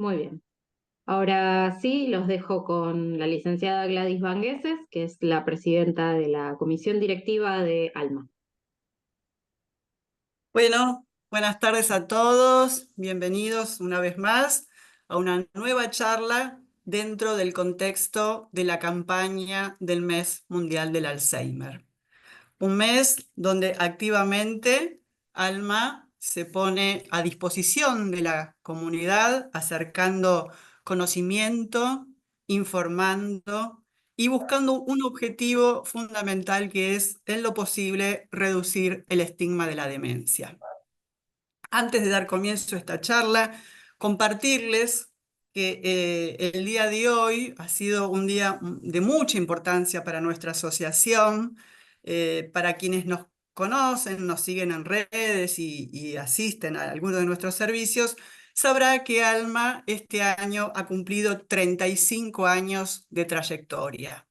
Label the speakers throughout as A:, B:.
A: Muy bien. Ahora sí, los dejo con la licenciada Gladys Vangueses, que es la presidenta de la comisión directiva de ALMA.
B: Bueno, buenas tardes a todos. Bienvenidos una vez más a una nueva charla dentro del contexto de la campaña del Mes Mundial del Alzheimer. Un mes donde activamente ALMA se pone a disposición de la comunidad, acercando conocimiento, informando y buscando un objetivo fundamental que es, en lo posible, reducir el estigma de la demencia. Antes de dar comienzo a esta charla, compartirles que el día de hoy ha sido un día de mucha importancia para nuestra asociación, para quienes nos conocen, nos siguen en redes y asisten a algunos de nuestros servicios, sabrá que ALMA este año ha cumplido 35 años de trayectoria.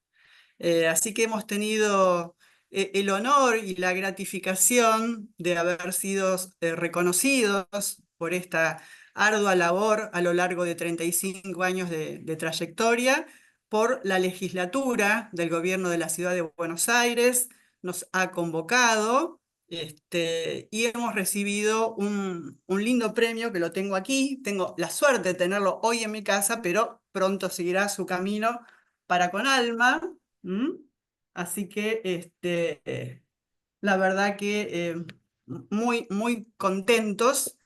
B: Así que hemos tenido el honor y la gratificación de haber sido reconocidos por esta ardua labor a lo largo de 35 años de trayectoria por la legislatura del gobierno de la ciudad de Buenos Aires. Nos ha convocado y hemos recibido un lindo premio que lo tengo aquí. Tengo la suerte de tenerlo hoy en mi casa, pero pronto seguirá su camino para con ALMA. ¿Mm? Así que la verdad que muy contentos,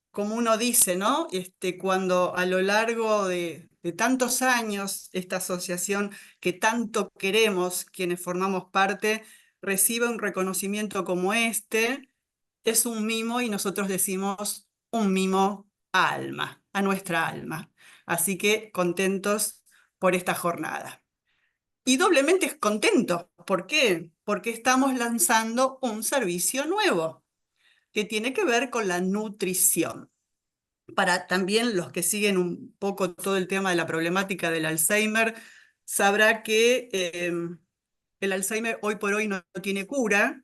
B: como uno dice, ¿no? Cuando a lo largo de tantos años esta asociación que tanto queremos, quienes formamos parte, recibe un reconocimiento como este, es un mimo y nosotros decimos un mimo a ALMA, a nuestra alma. Así que contentos por esta jornada. Y doblemente contento. ¿Por qué? Porque estamos lanzando un servicio nuevo que tiene que ver con la nutrición. Para también los que siguen un poco todo el tema de la problemática del Alzheimer, sabrá que el Alzheimer hoy por hoy no tiene cura.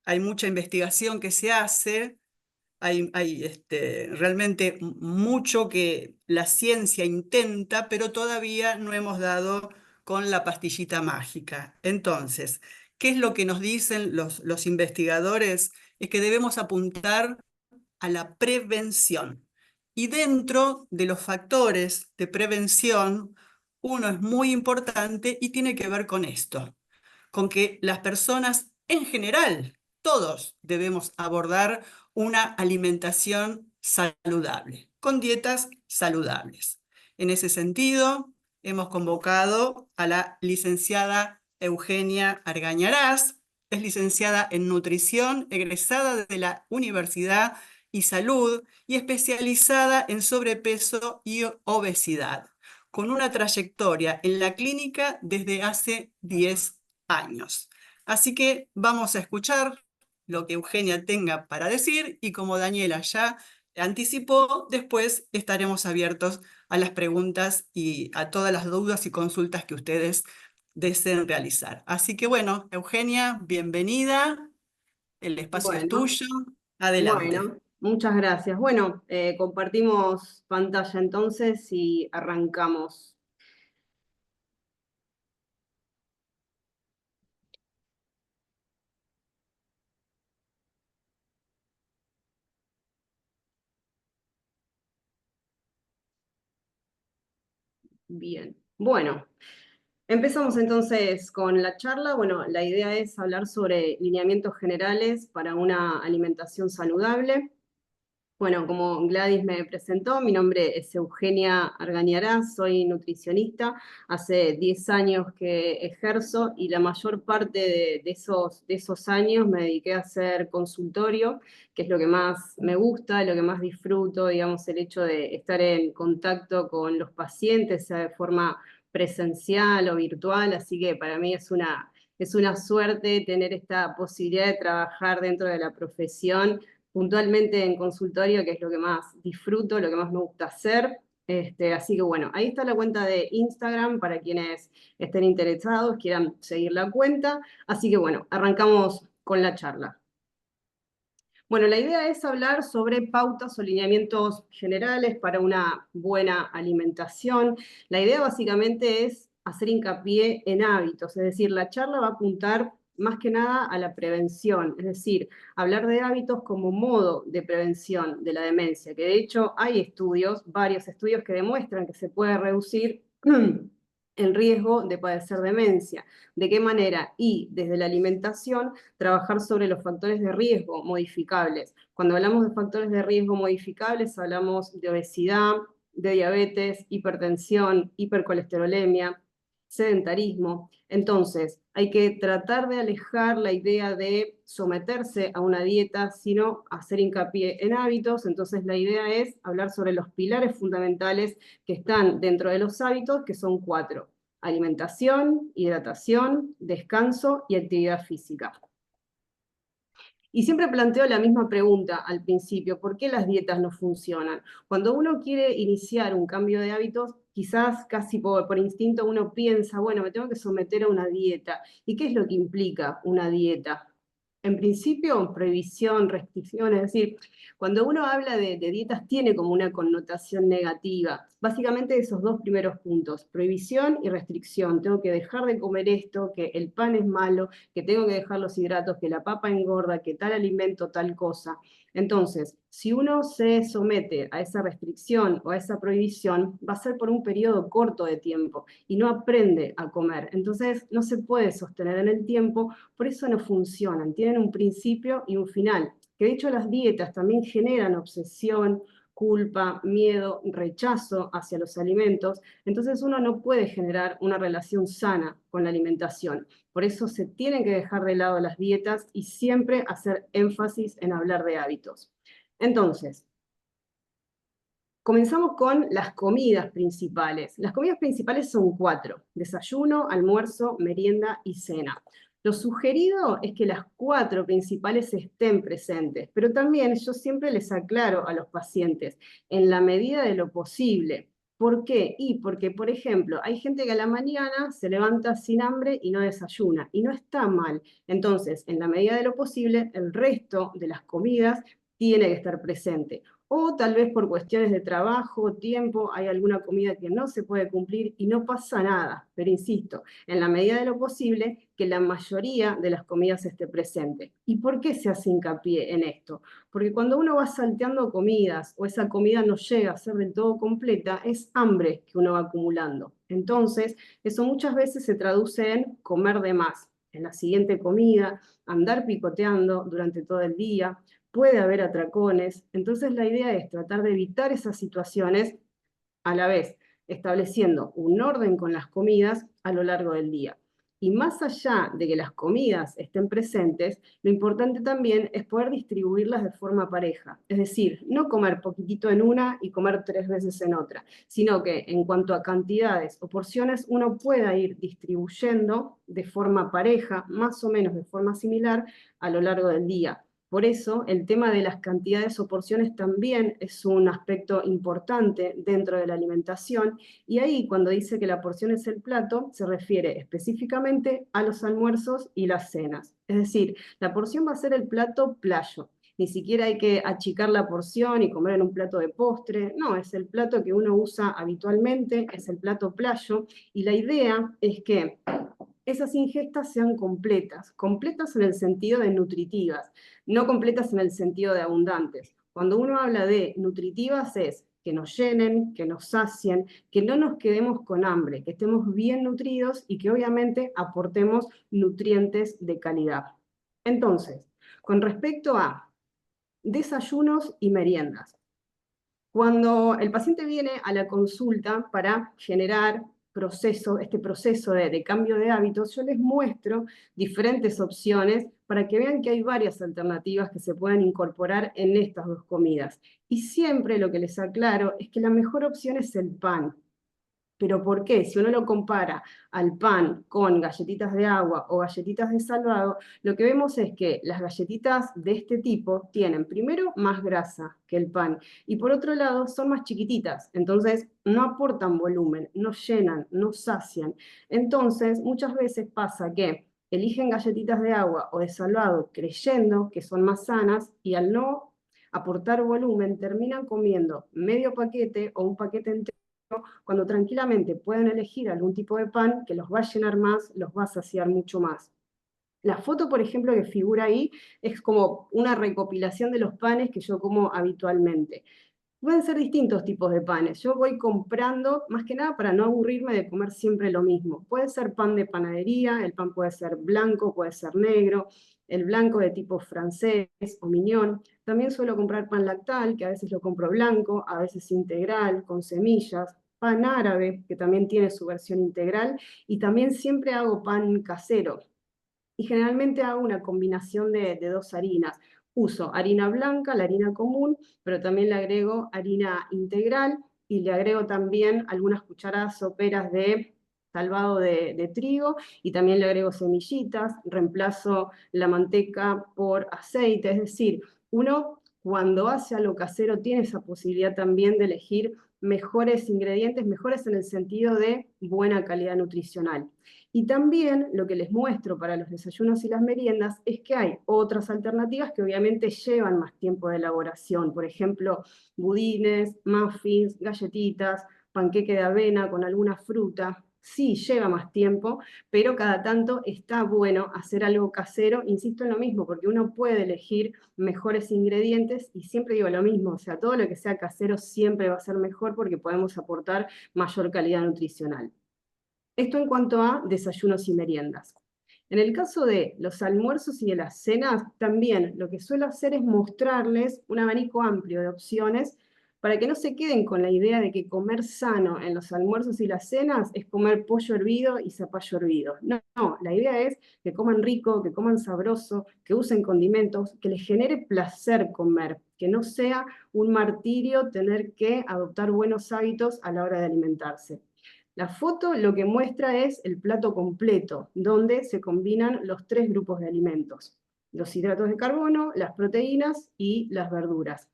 B: Hay mucha investigación que se hace, hay realmente mucho que la ciencia intenta, pero todavía no hemos dado con la pastillita mágica. Entonces, ¿qué es lo que nos dicen los investigadores? Es que debemos apuntar a la prevención. Y dentro de los factores de prevención, uno es muy importante y tiene que ver con esto, con que las personas en general, todos debemos abordar una alimentación saludable, con dietas saludables. En ese sentido, hemos convocado a la licenciada Eugenia Argañarás. Es licenciada en nutrición, egresada de la Universidad y Salud y especializada en sobrepeso y obesidad, con una trayectoria en la clínica desde hace 10 años. Así que vamos a escuchar lo que Eugenia tenga para decir y como Daniela ya anticipó, después estaremos abiertos a las preguntas y a todas las dudas y consultas que ustedes deseen realizar. Así que bueno, Eugenia, bienvenida, el espacio es
C: Bueno,
B: tuyo, adelante.
C: bueno, muchas gracias. Bueno, compartimos pantalla entonces y arrancamos. Bien, bueno, empezamos entonces con la charla. Bueno, la idea es hablar sobre lineamientos generales para una alimentación saludable. Bueno, como Gladys me presentó, mi nombre es Eugenia Argañarás, soy nutricionista, hace 10 años que ejerzo y la mayor parte de esos años me dediqué a hacer consultorio, que es lo que más me gusta, lo que más disfruto, digamos, el hecho de estar en contacto con los pacientes, sea de forma presencial o virtual, así que para mí es una suerte tener esta posibilidad de trabajar dentro de la profesión puntualmente en consultorio, que es lo que más disfruto, lo que más me gusta hacer. Así que bueno, ahí está la cuenta de Instagram para quienes estén interesados, quieran seguir la cuenta. Así que bueno, arrancamos con la charla. Bueno, la idea es hablar sobre pautas o lineamientos generales para una buena alimentación. La idea básicamente es hacer hincapié en hábitos, es decir, la charla va a apuntar más que nada a la prevención, es decir, hablar de hábitos como modo de prevención de la demencia, que de hecho hay estudios, varios estudios que demuestran que se puede reducir el riesgo de padecer demencia. ¿De qué manera? Y desde la alimentación, trabajar sobre los factores de riesgo modificables. Cuando hablamos de factores de riesgo modificables, hablamos de obesidad, de diabetes, hipertensión, hipercolesterolemia, sedentarismo. Entonces, hay que tratar de alejar la idea de someterse a una dieta, sino hacer hincapié en hábitos. Entonces, la idea es hablar sobre los pilares fundamentales que están dentro de los hábitos, que son 4: alimentación, hidratación, descanso y actividad física. Y siempre planteo la misma pregunta al principio: ¿por qué las dietas no funcionan? Cuando uno quiere iniciar un cambio de hábitos, quizás casi por instinto uno piensa, bueno, me tengo que someter a una dieta. ¿Y qué es lo que implica una dieta? En principio, prohibición, restricción, es decir, cuando uno habla de dietas tiene como una connotación negativa. Básicamente esos dos primeros puntos, prohibición y restricción. Tengo que dejar de comer esto, que el pan es malo, que tengo que dejar los hidratos, que la papa engorda, que tal alimento, tal cosa. Entonces, si uno se somete a esa restricción o a esa prohibición, va a ser por un periodo corto de tiempo y no aprende a comer. Entonces, no se puede sostener en el tiempo, por eso no funcionan. Tienen un principio y un final. Que de hecho las dietas también generan obsesión, culpa, miedo, rechazo hacia los alimentos. Entonces uno no puede generar una relación sana con la alimentación. Por eso se tienen que dejar de lado las dietas y siempre hacer énfasis en hablar de hábitos. Entonces, comenzamos con las comidas principales. Las comidas principales son 4: desayuno, almuerzo, merienda y cena. Lo sugerido es que las 4 principales estén presentes, pero también yo siempre les aclaro a los pacientes, en la medida de lo posible. ¿Por qué? Y porque, por ejemplo, hay gente que a la mañana se levanta sin hambre y no desayuna, y no está mal. Entonces, en la medida de lo posible, el resto de las comidas tiene que estar presente. O tal vez por cuestiones de trabajo, tiempo, hay alguna comida que no se puede cumplir y no pasa nada. Pero insisto, en la medida de lo posible, que la mayoría de las comidas esté presente. ¿Y por qué se hace hincapié en esto? Porque cuando uno va salteando comidas o esa comida no llega a ser del todo completa, es hambre que uno va acumulando. Entonces, eso muchas veces se traduce en comer de más. En la siguiente comida, andar picoteando durante todo el día, puede haber atracones. Entonces la idea es tratar de evitar esas situaciones, a la vez estableciendo un orden con las comidas a lo largo del día. Y más allá de que las comidas estén presentes, lo importante también es poder distribuirlas de forma pareja. Es decir, no comer poquitito en una y comer 3 veces en otra, sino que en cuanto a cantidades o porciones, uno pueda ir distribuyendo de forma pareja, más o menos de forma similar, a lo largo del día. Por eso, el tema de las cantidades o porciones también es un aspecto importante dentro de la alimentación, y ahí cuando dice que la porción es el plato, se refiere específicamente a los almuerzos y las cenas. Es decir, la porción va a ser el plato playo. Ni siquiera hay que achicar la porción y comer en un plato de postre. No, es el plato que uno usa habitualmente, es el plato playo, y la idea es que esas ingestas sean completas, completas en el sentido de nutritivas, no completas en el sentido de abundantes. Cuando uno habla de nutritivas es que nos llenen, que nos sacien, que no nos quedemos con hambre, que estemos bien nutridos y que obviamente aportemos nutrientes de calidad. Entonces, con respecto a desayunos y meriendas, cuando el paciente viene a la consulta para generar este proceso de cambio de hábitos, yo les muestro diferentes opciones para que vean que hay varias alternativas que se pueden incorporar en estas 2 comidas. Y siempre lo que les aclaro es que la mejor opción es el pan. ¿Pero por qué? Si uno lo compara al pan con galletitas de agua o galletitas de salvado, lo que vemos es que las galletitas de este tipo tienen primero más grasa que el pan y por otro lado son más chiquititas, entonces no aportan volumen, no llenan, no sacian. Entonces muchas veces pasa que eligen galletitas de agua o de salvado creyendo que son más sanas y al no aportar volumen terminan comiendo medio paquete o un paquete entero cuando tranquilamente pueden elegir algún tipo de pan que los va a llenar más, los va a saciar mucho más. La foto, por ejemplo, que figura ahí es como una recopilación de los panes que yo como habitualmente. Pueden ser distintos tipos de panes. Yo voy comprando, más que nada para no aburrirme de comer siempre lo mismo. Puede ser pan de panadería, el pan puede ser blanco, puede ser negro, el blanco de tipo francés o mignon. También suelo comprar pan lactal, que a veces lo compro blanco, a veces integral, con semillas. Pan árabe, que también tiene su versión integral. Y también siempre hago pan casero. Y generalmente hago una combinación de dos harinas. Uso harina blanca, la harina común, pero también le agrego harina integral y le agrego también algunas cucharadas soperas de salvado de trigo y también le agrego semillitas, reemplazo la manteca por aceite, es decir, uno cuando hace algo casero tiene esa posibilidad también de elegir mejores ingredientes, mejores en el sentido de buena calidad nutricional. Y también lo que les muestro para los desayunos y las meriendas es que hay otras alternativas que obviamente llevan más tiempo de elaboración. Por ejemplo, budines, muffins, galletitas, panqueque de avena con alguna fruta. Sí, lleva más tiempo, pero cada tanto está bueno hacer algo casero. Insisto en lo mismo, porque uno puede elegir mejores ingredientes y siempre digo lo mismo, o sea, todo lo que sea casero siempre va a ser mejor porque podemos aportar mayor calidad nutricional. Esto en cuanto a desayunos y meriendas. En el caso de los almuerzos y de las cenas, también lo que suelo hacer es mostrarles un abanico amplio de opciones para que no se queden con la idea de que comer sano en los almuerzos y las cenas es comer pollo hervido y zapallo hervido. No, no, la idea es que coman rico, que coman sabroso, que usen condimentos, que les genere placer comer, que no sea un martirio tener que adoptar buenos hábitos a la hora de alimentarse. La foto lo que muestra es el plato completo, donde se combinan los tres grupos de alimentos: los hidratos de carbono, las proteínas y las verduras.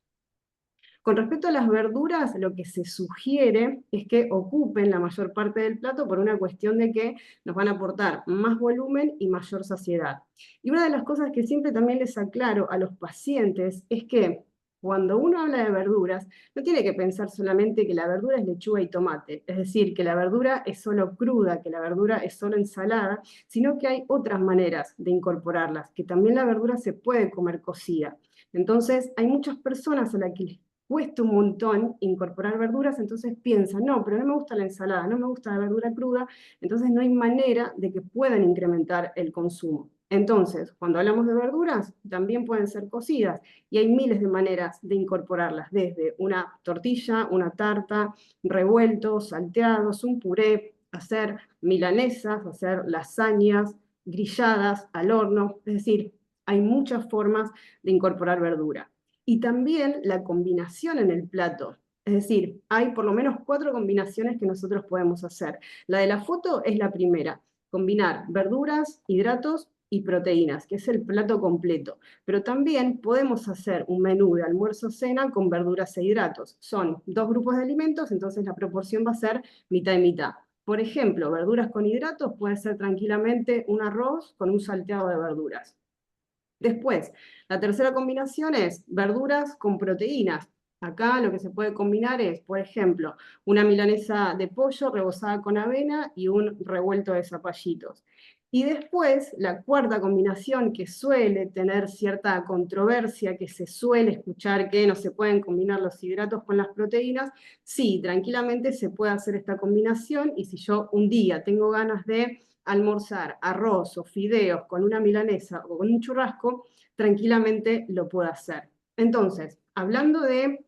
C: Con respecto a las verduras, lo que se sugiere es que ocupen la mayor parte del plato por una cuestión de que nos van a aportar más volumen y mayor saciedad. Y una de las cosas que siempre también les aclaro a los pacientes es que cuando uno habla de verduras, no tiene que pensar solamente que la verdura es lechuga y tomate, es decir, que la verdura es solo cruda, que la verdura es solo ensalada, sino que hay otras maneras de incorporarlas, que también la verdura se puede comer cocida. Entonces, hay muchas personas a las que les cuesta un montón incorporar verduras, entonces piensan, no, pero no me gusta la ensalada, no me gusta la verdura cruda, entonces no hay manera de que puedan incrementar el consumo. Entonces, cuando hablamos de verduras, también pueden ser cocidas, y hay miles de maneras de incorporarlas, desde una tortilla, una tarta, revueltos, salteados, un puré, hacer milanesas, hacer lasañas, grilladas al horno, es decir, hay muchas formas de incorporar verdura. Y también la combinación en el plato. Es decir, hay por lo menos 4 combinaciones que nosotros podemos hacer. La de la foto es la primera: combinar verduras, hidratos y proteínas, que es el plato completo. Pero también podemos hacer un menú de almuerzo-cena con verduras e hidratos. Son 2 grupos de alimentos, entonces la proporción va a ser mitad y mitad. Por ejemplo, verduras con hidratos puede ser tranquilamente un arroz con un salteado de verduras. Después, la tercera combinación es verduras con proteínas. Acá lo que se puede combinar es, por ejemplo, una milanesa de pollo rebozada con avena y un revuelto de zapallitos. Y después, la cuarta combinación, que suele tener cierta controversia, que se suele escuchar que no se pueden combinar los hidratos con las proteínas, sí, tranquilamente se puede hacer esta combinación, y si yo un día tengo ganas de almorzar arroz o fideos con una milanesa o con un churrasco, tranquilamente lo puedo hacer. Entonces, hablando de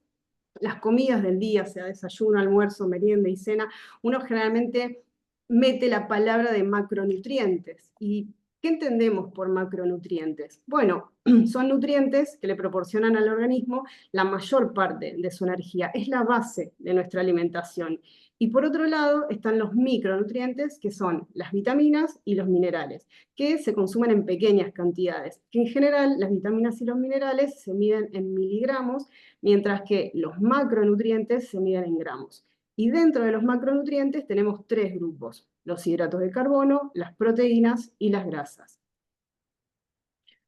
C: las comidas del día, sea desayuno, almuerzo, merienda y cena, uno generalmente mete la palabra de macronutrientes. ¿Y qué entendemos por macronutrientes? Bueno, son nutrientes que le proporcionan al organismo la mayor parte de su energía. Es la base de nuestra alimentación. Y por otro lado están los micronutrientes, que son las vitaminas y los minerales, que se consumen en pequeñas cantidades. Que en general las vitaminas y los minerales se miden en miligramos, mientras que los macronutrientes se miden en gramos. Y dentro de los macronutrientes tenemos 3 grupos: los hidratos de carbono, las proteínas y las grasas.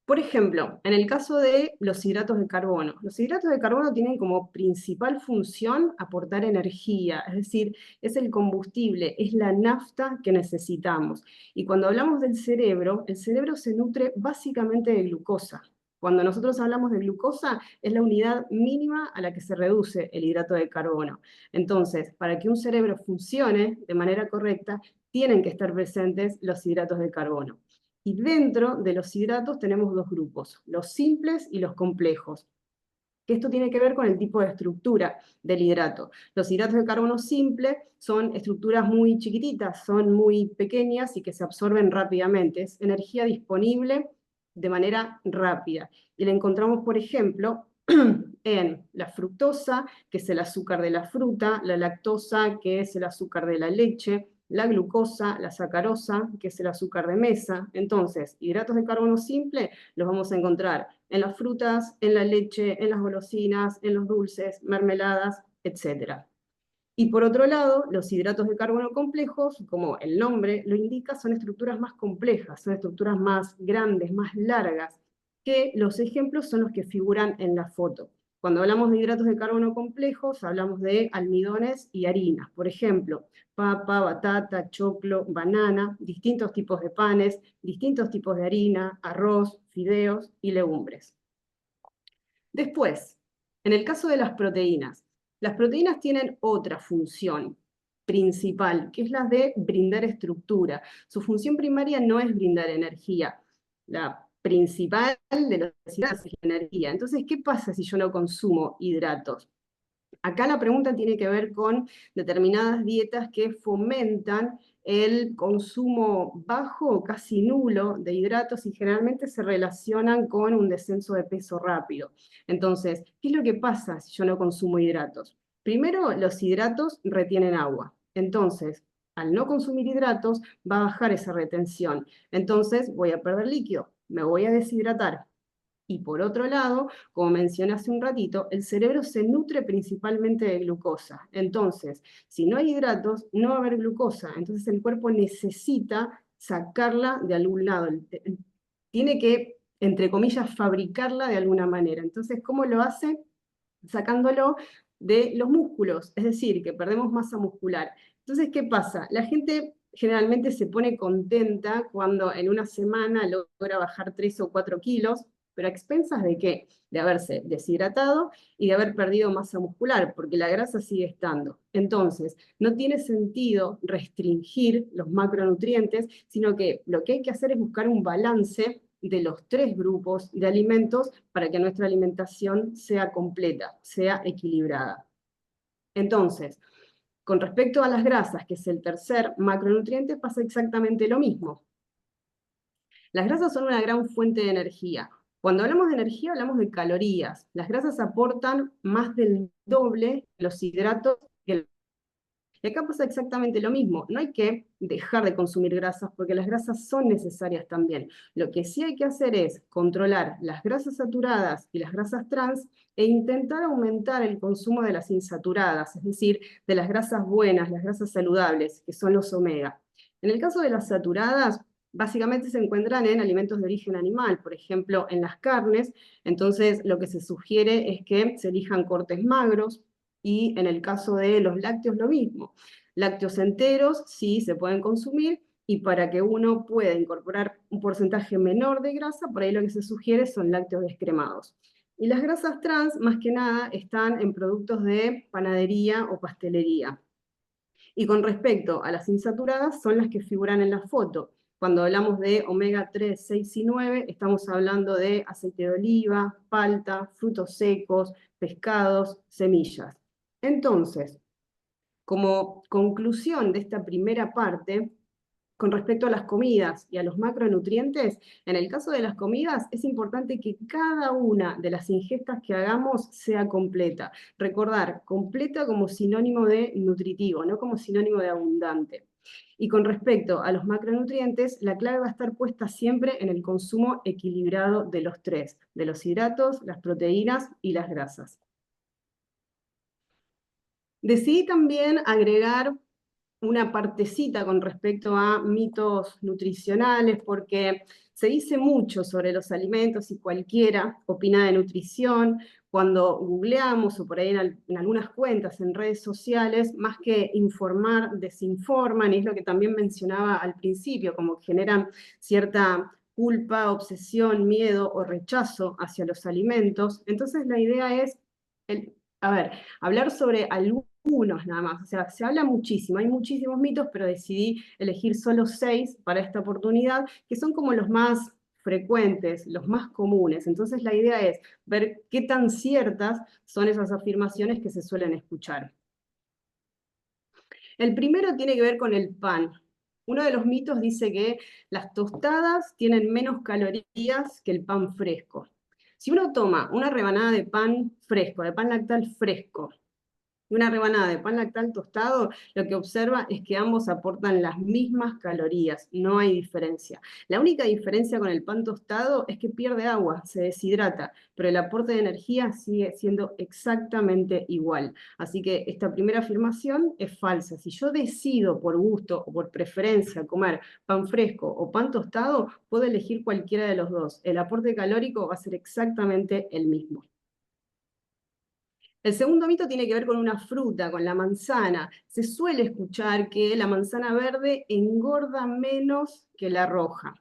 C: Por ejemplo, en el caso de los hidratos de carbono tienen como principal función aportar energía, es decir, es el combustible, es la nafta que necesitamos. Y cuando hablamos del cerebro, el cerebro se nutre básicamente de glucosa. Cuando nosotros hablamos de glucosa, es la unidad mínima a la que se reduce el hidrato de carbono. Entonces, para que un cerebro funcione de manera correcta, tienen que estar presentes los hidratos de carbono. Y dentro de los hidratos tenemos 2 grupos, los simples y los complejos, que esto tiene que ver con el tipo de estructura del hidrato. Los hidratos de carbono simple son estructuras muy chiquititas, son muy pequeñas y que se absorben rápidamente, es energía disponible de manera rápida. Y la encontramos, por ejemplo, en la fructosa, que es el azúcar de la fruta, la lactosa, que es el azúcar de la leche, la glucosa, la sacarosa, que es el azúcar de mesa. Entonces, hidratos de carbono simple los vamos a encontrar en las frutas, en la leche, en las golosinas, en los dulces, mermeladas, etc. Y por otro lado, los hidratos de carbono complejos, como el nombre lo indica, son estructuras más complejas, son estructuras más grandes, más largas, que los ejemplos son los que figuran en la foto. Cuando hablamos de hidratos de carbono complejos, hablamos de almidones y harinas. Por ejemplo, papa, batata, choclo, banana, distintos tipos de panes, distintos tipos de harina, arroz, fideos y legumbres. Después, en el caso de las proteínas tienen otra función principal, que es la de brindar estructura. Su función primaria no es brindar energía. La principal de los hidratos es la energía. Entonces, ¿qué pasa si yo no consumo hidratos? Acá la pregunta tiene que ver con determinadas dietas que fomentan el consumo bajo o casi nulo de hidratos y generalmente se relacionan con un descenso de peso rápido. Entonces, ¿qué es lo que pasa si yo no consumo hidratos? Primero, los hidratos retienen agua. Entonces, al no consumir hidratos, va a bajar esa retención. Entonces, voy a perder líquido, me voy a deshidratar. Y por otro lado, como mencioné hace un ratito, el cerebro se nutre principalmente de glucosa. Entonces, si no hay hidratos, no va a haber glucosa. Entonces el cuerpo necesita sacarla de algún lado. Tiene que, entre comillas, fabricarla de alguna manera. Entonces, ¿cómo lo hace? Sacándolo de los músculos, es decir, que perdemos masa muscular. Entonces, ¿qué pasa? La gente generalmente se pone contenta cuando en una semana logra bajar 3 o 4 kilos, pero a expensas ¿de qué? De haberse deshidratado y de haber perdido masa muscular, porque la grasa sigue estando. Entonces, no tiene sentido restringir los macronutrientes, sino que lo que hay que hacer es buscar un balance de los 3 grupos de alimentos para que nuestra alimentación sea completa, sea equilibrada. Entonces, con respecto a las grasas, que es el tercer macronutriente, pasa exactamente lo mismo. Las grasas son una gran fuente de energía. Cuando hablamos de energía, hablamos de calorías. Las grasas aportan más del doble los hidratos que el... Y acá pasa exactamente lo mismo. No hay que dejar de consumir grasas porque las grasas son necesarias también. Lo que sí hay que hacer es controlar las grasas saturadas y las grasas trans e intentar aumentar el consumo de las insaturadas, es decir, de las grasas buenas, las grasas saludables, que son los omega. En el caso de las saturadas, básicamente se encuentran en alimentos de origen animal, por ejemplo, en las carnes. Entonces, lo que se sugiere es que se elijan cortes magros, y en el caso de los lácteos lo mismo. Lácteos enteros sí se pueden consumir, y para que uno pueda incorporar un porcentaje menor de grasa, por ahí lo que se sugiere son lácteos descremados. Y las grasas trans, más que nada, están en productos de panadería o pastelería. Y con respecto a las insaturadas, son las que figuran en la foto. Cuando hablamos de omega 3, 6 y 9, estamos hablando de aceite de oliva, palta, frutos secos, pescados, semillas. Entonces, como conclusión de esta primera parte, con respecto a las comidas y a los macronutrientes, en el caso de las comidas es importante que cada una de las ingestas que hagamos sea completa. Recordar, completa como sinónimo de nutritivo, no como sinónimo de abundante. Y con respecto a los macronutrientes, la clave va a estar puesta siempre en el consumo equilibrado de los 3, de los hidratos, las proteínas y las grasas. Decidí también agregar una partecita con respecto a mitos nutricionales, porque se dice mucho sobre los alimentos y cualquiera opina de nutrición. Cuando googleamos o por ahí en algunas cuentas en redes sociales, más que informar, desinforman, y es lo que también mencionaba al principio, como que generan cierta culpa, obsesión, miedo o rechazo hacia los alimentos. Entonces la idea es, a ver, hablar sobre algunos nada más. O sea, se habla muchísimo, hay muchísimos mitos, pero decidí elegir solo 6 para esta oportunidad, que son como los más frecuentes, los más comunes. Entonces la idea es ver qué tan ciertas son esas afirmaciones que se suelen escuchar. El primero tiene que ver con el pan. Uno de los mitos dice que las tostadas tienen menos calorías que el pan fresco. Si uno toma una rebanada de pan fresco, de pan lactal fresco, y una rebanada de pan lactal tostado, lo que observa es que ambos aportan las mismas calorías, no hay diferencia. La única diferencia con el pan tostado es que pierde agua, se deshidrata, pero el aporte de energía sigue siendo exactamente igual. Así que esta primera afirmación es falsa. Si yo decido por gusto o por preferencia comer pan fresco o pan tostado, puedo elegir cualquiera de los dos. El aporte calórico va a ser exactamente el mismo. El segundo mito tiene que ver con una fruta, con la manzana. Se suele escuchar que la manzana verde engorda menos que la roja.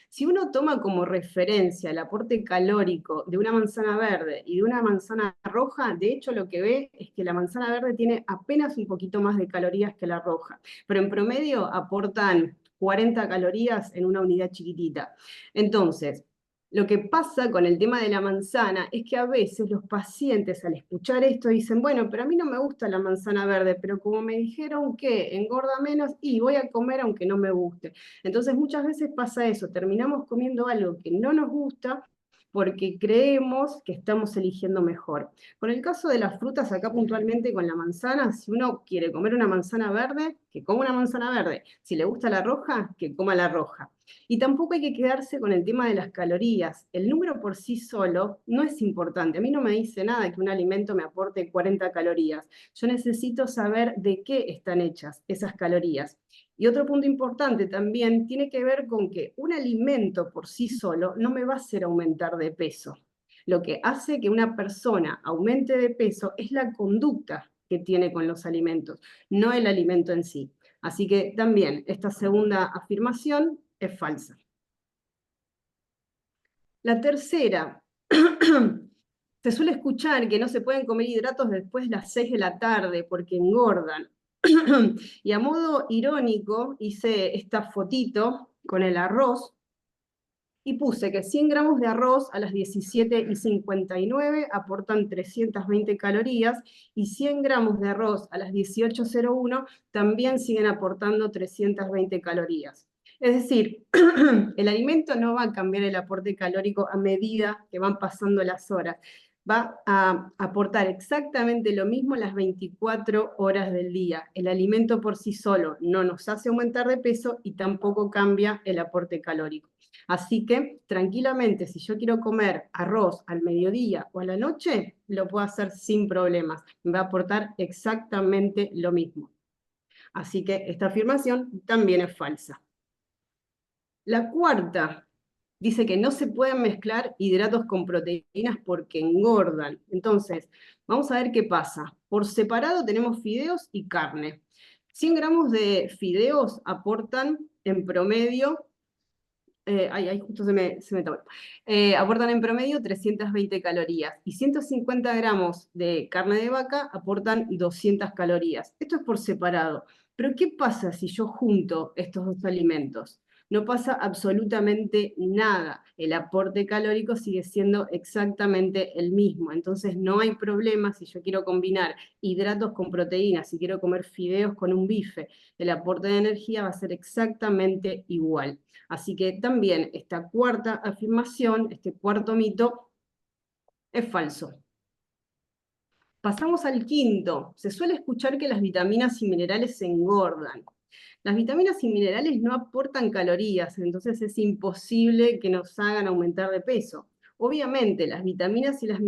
C: Si uno toma como referencia el aporte calórico de una manzana verde y de una manzana roja, de hecho lo que ve es que la manzana verde tiene apenas un poquito más de calorías que la roja, pero en promedio aportan 40 calorías en una unidad chiquitita. Entonces, lo que pasa con el tema de la manzana es que a veces los pacientes al escuchar esto dicen, bueno, pero a mí no me gusta la manzana verde, pero como me dijeron que engorda menos, y voy a comer aunque no me guste. Entonces muchas veces pasa eso, terminamos comiendo algo que no nos gusta porque creemos que estamos eligiendo mejor. Con el caso de las frutas, acá puntualmente con la manzana, si uno quiere comer una manzana verde, que coma una manzana verde. Si le gusta la roja, que coma la roja. Y tampoco hay que quedarse con el tema de las calorías. El número por sí solo no es importante. A mí no me dice nada que un alimento me aporte 40 calorías. Yo necesito saber de qué están hechas esas calorías. Y otro punto importante también tiene que ver con que un alimento por sí solo no me va a hacer aumentar de peso. Lo que hace que una persona aumente de peso es la conducta que tiene con los alimentos, no el alimento en sí. Así que también esta segunda afirmación es falsa. La tercera, se suele escuchar que no se pueden comer hidratos después de las 6 de la tarde porque engordan. Y a modo irónico hice esta fotito con el arroz y puse que 100 gramos de arroz a las 17:59 aportan 320 calorías y 100 gramos de arroz a las 18:01 también siguen aportando 320 calorías. Es decir, el alimento no va a cambiar el aporte calórico a medida que van pasando las horas. Va a aportar exactamente lo mismo las 24 horas del día. El alimento por sí solo no nos hace aumentar de peso y tampoco cambia el aporte calórico. Así que tranquilamente, si yo quiero comer arroz al mediodía o a la noche, lo puedo hacer sin problemas. Me va a aportar exactamente lo mismo. Así que esta afirmación también es falsa. La cuarta dice que no se pueden mezclar hidratos con proteínas porque engordan. Entonces, vamos a ver qué pasa. Por separado tenemos fideos y carne. 100 gramos de fideos aportan en promedio, justo se me tapó. Aportan en promedio 320 calorías y 150 gramos de carne de vaca aportan 200 calorías. Esto es por separado. Pero ¿qué pasa si yo junto estos dos alimentos? No pasa absolutamente nada. El aporte calórico sigue siendo exactamente el mismo. Entonces no hay problema si yo quiero combinar hidratos con proteínas, si quiero comer fideos con un bife, el aporte de energía va a ser exactamente igual. Así que también esta cuarta afirmación, este cuarto mito, es falso. Pasamos al quinto. Se suele escuchar que las vitaminas y minerales se engordan. Las vitaminas y minerales no aportan calorías, entonces es imposible que nos hagan aumentar de peso. Obviamente, las vitaminas y los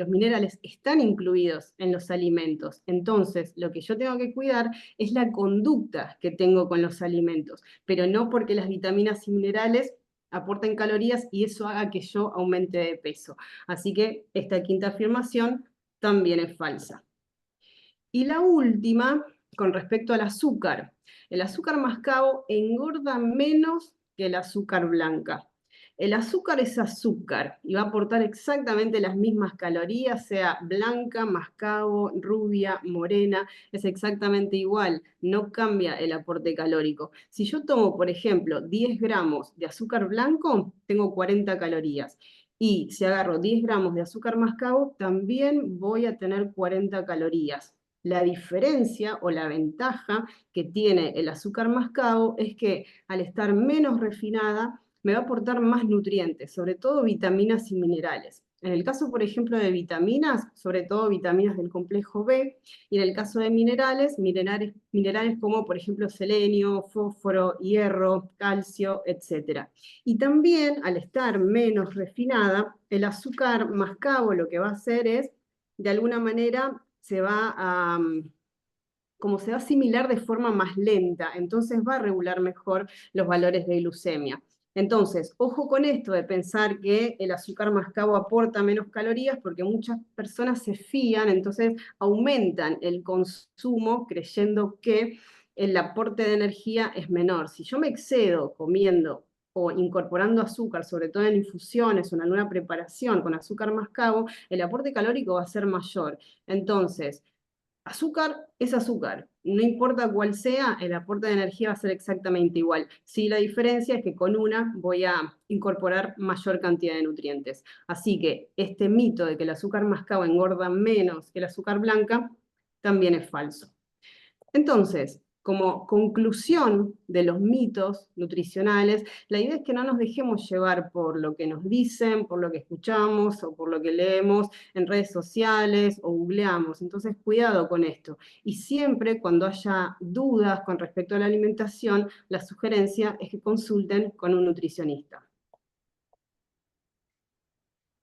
C: minerales están incluidos en los alimentos. Entonces, lo que yo tengo que cuidar es la conducta que tengo con los alimentos, pero no porque las vitaminas y minerales aporten calorías y eso haga que yo aumente de peso. Así que esta quinta afirmación también es falsa. Y la última, con respecto al azúcar. El azúcar mascabo engorda menos que el azúcar blanca. El azúcar es azúcar y va a aportar exactamente las mismas calorías, sea blanca, mascabo, rubia, morena, es exactamente igual, no cambia el aporte calórico. Si yo tomo, por ejemplo, 10 gramos de azúcar blanco, tengo 40 calorías. Y si agarro 10 gramos de azúcar mascabo, también voy a tener 40 calorías. La diferencia o la ventaja que tiene el azúcar mascabo es que al estar menos refinada, me va a aportar más nutrientes, sobre todo vitaminas y minerales. En el caso, por ejemplo, de vitaminas, sobre todo vitaminas del complejo B, y en el caso de minerales, minerales como, por ejemplo, selenio, fósforo, hierro, calcio, etc. Y también, al estar menos refinada, el azúcar mascabo lo que va a hacer es, de alguna manera, como se va a asimilar de forma más lenta, entonces va a regular mejor los valores de glucemia. Entonces, ojo con esto de pensar que el azúcar mascabo aporta menos calorías, porque muchas personas se fían, entonces aumentan el consumo creyendo que el aporte de energía es menor. Si yo me excedo comiendo o incorporando azúcar, sobre todo en infusiones o en alguna preparación con azúcar mascabo, el aporte calórico va a ser mayor. Entonces, azúcar es azúcar, no importa cuál sea, el aporte de energía va a ser exactamente igual. Sí, la diferencia es que con una voy a incorporar mayor cantidad de nutrientes. Así que este mito de que el azúcar mascabo engorda menos que el azúcar blanca también es falso. Entonces, como conclusión de los mitos nutricionales, la idea es que no nos dejemos llevar por lo que nos dicen, por lo que escuchamos o por lo que leemos en redes sociales o googleamos. Entonces, cuidado con esto. Y siempre cuando haya dudas con respecto a la alimentación, la sugerencia es que consulten con un nutricionista.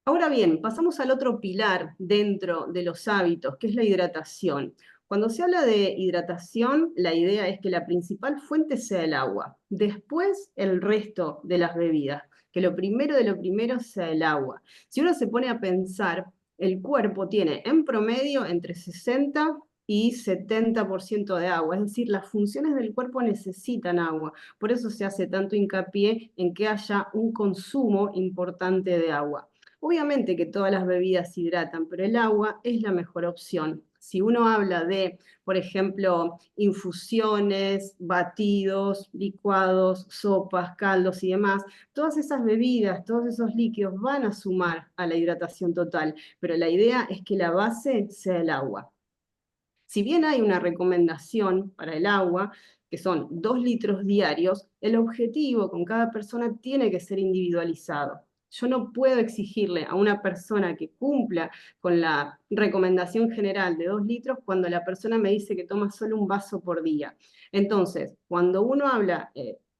C: Ahora bien, pasamos al otro pilar dentro de los hábitos, que es la hidratación. Cuando se habla de hidratación, la idea es que la principal fuente sea el agua, después el resto de las bebidas, que lo primero de lo primero sea el agua. Si uno se pone a pensar, el cuerpo tiene en promedio entre 60 y 70% de agua, es decir, las funciones del cuerpo necesitan agua, por eso se hace tanto hincapié en que haya un consumo importante de agua. Obviamente que todas las bebidas hidratan, pero el agua es la mejor opción. Si uno habla de, por ejemplo, infusiones, batidos, licuados, sopas, caldos y demás, todas esas bebidas, todos esos líquidos van a sumar a la hidratación total, pero la idea es que la base sea el agua. Si bien hay una recomendación para el agua, que son 2 litros diarios, el objetivo con cada persona tiene que ser individualizado. Yo no puedo exigirle a una persona que cumpla con la recomendación general de 2 litros cuando la persona me dice que toma solo un vaso por día. Entonces, cuando uno habla,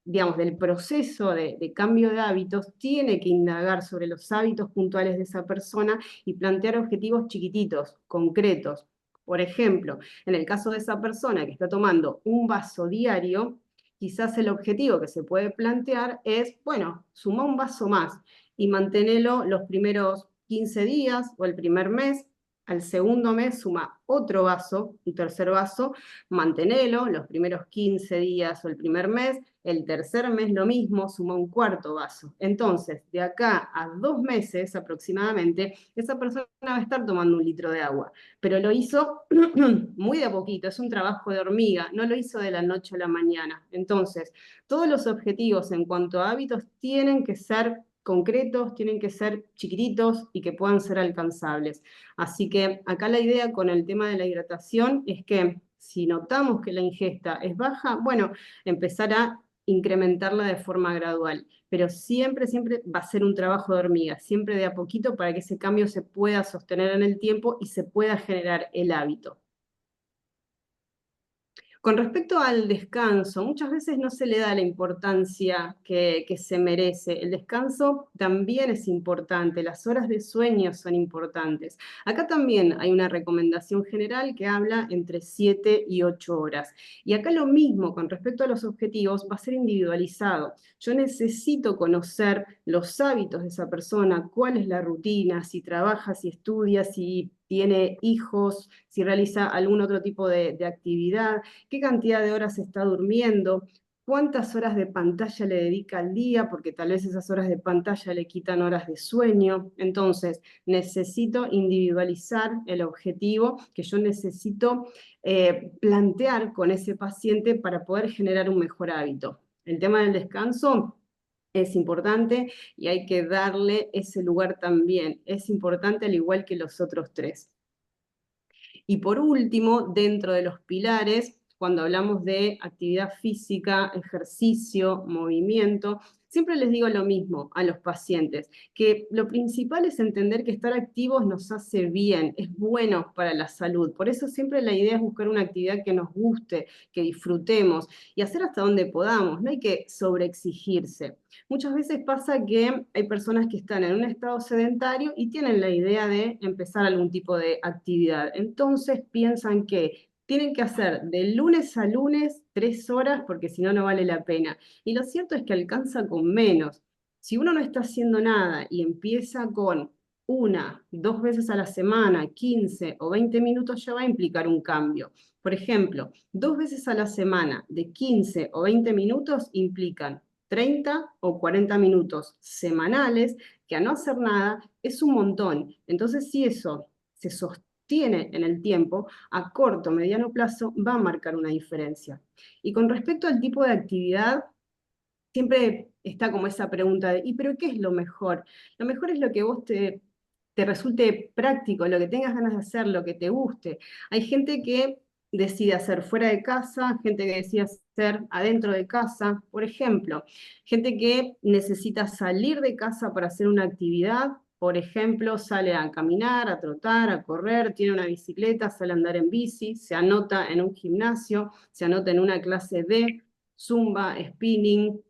C: digamos, del proceso de cambio de hábitos, tiene que indagar sobre los hábitos puntuales de esa persona y plantear objetivos chiquititos, concretos. Por ejemplo, en el caso de esa persona que está tomando un vaso diario, quizás el objetivo que se puede plantear es, bueno, suma un vaso más y manténelo los primeros 15 días o el primer mes. Al segundo mes suma otro vaso, un tercer vaso, mantenelo los primeros 15 días o el primer mes, el tercer mes lo mismo, suma un cuarto vaso. Entonces, de acá a 2 meses aproximadamente, esa persona va a estar tomando 1 litro de agua, pero lo hizo muy de a poquito, es un trabajo de hormiga, no lo hizo de la noche a la mañana. Entonces, todos los objetivos en cuanto a hábitos tienen que ser concretos, tienen que ser chiquititos y que puedan ser alcanzables. Así que acá la idea con el tema de la hidratación es que si notamos que la ingesta es baja, bueno, empezar a incrementarla de forma gradual, pero siempre, siempre va a ser un trabajo de hormiga, siempre de a poquito para que ese cambio se pueda sostener en el tiempo y se pueda generar el hábito. Con respecto al descanso, muchas veces no se le da la importancia que se merece. El descanso también es importante, las horas de sueño son importantes. Acá también hay una recomendación general que habla entre 7 y 8 horas. Y acá lo mismo con respecto a los objetivos va a ser individualizado. Yo necesito conocer los hábitos de esa persona, cuál es la rutina, si trabaja, si estudia, si tiene hijos, si realiza algún otro tipo de actividad, qué cantidad de horas está durmiendo, cuántas horas de pantalla le dedica al día, porque tal vez esas horas de pantalla le quitan horas de sueño. Entonces, necesito individualizar el objetivo que yo necesito plantear con ese paciente para poder generar un mejor hábito. El tema del descanso es importante y hay que darle ese lugar también. Es importante al igual que los otros tres. Y por último, dentro de los pilares, cuando hablamos de actividad física, ejercicio, movimiento, siempre les digo lo mismo a los pacientes, que lo principal es entender que estar activos nos hace bien, es bueno para la salud. Por eso siempre la idea es buscar una actividad que nos guste, que disfrutemos y hacer hasta donde podamos, no hay que sobreexigirse. Muchas veces pasa que hay personas que están en un estado sedentario y tienen la idea de empezar algún tipo de actividad. Entonces piensan que tienen que hacer de lunes a lunes 3 horas porque si no, no vale la pena. Y lo cierto es que alcanza con menos. Si uno no está haciendo nada y empieza con 1, 2 veces a la semana, 15 o 20 minutos, ya va a implicar un cambio. Por ejemplo, 2 veces a la semana de 15 o 20 minutos implican 30 o 40 minutos semanales, que a no hacer nada es un montón. Entonces, si eso se sostiene en el tiempo, a corto o mediano plazo va a marcar una diferencia. Y con respecto al tipo de actividad, siempre está como esa pregunta de, ¿y pero qué es lo mejor? Lo mejor es lo que vos te resulte práctico, lo que tengas ganas de hacer, lo que te guste. Hay gente que decide hacer fuera de casa, gente que decide hacer adentro de casa, por ejemplo, gente que necesita salir de casa para hacer una actividad, por ejemplo, sale a caminar, a trotar, a correr, tiene una bicicleta, sale a andar en bici, se anota en un gimnasio, se anota en una clase de zumba, spinning,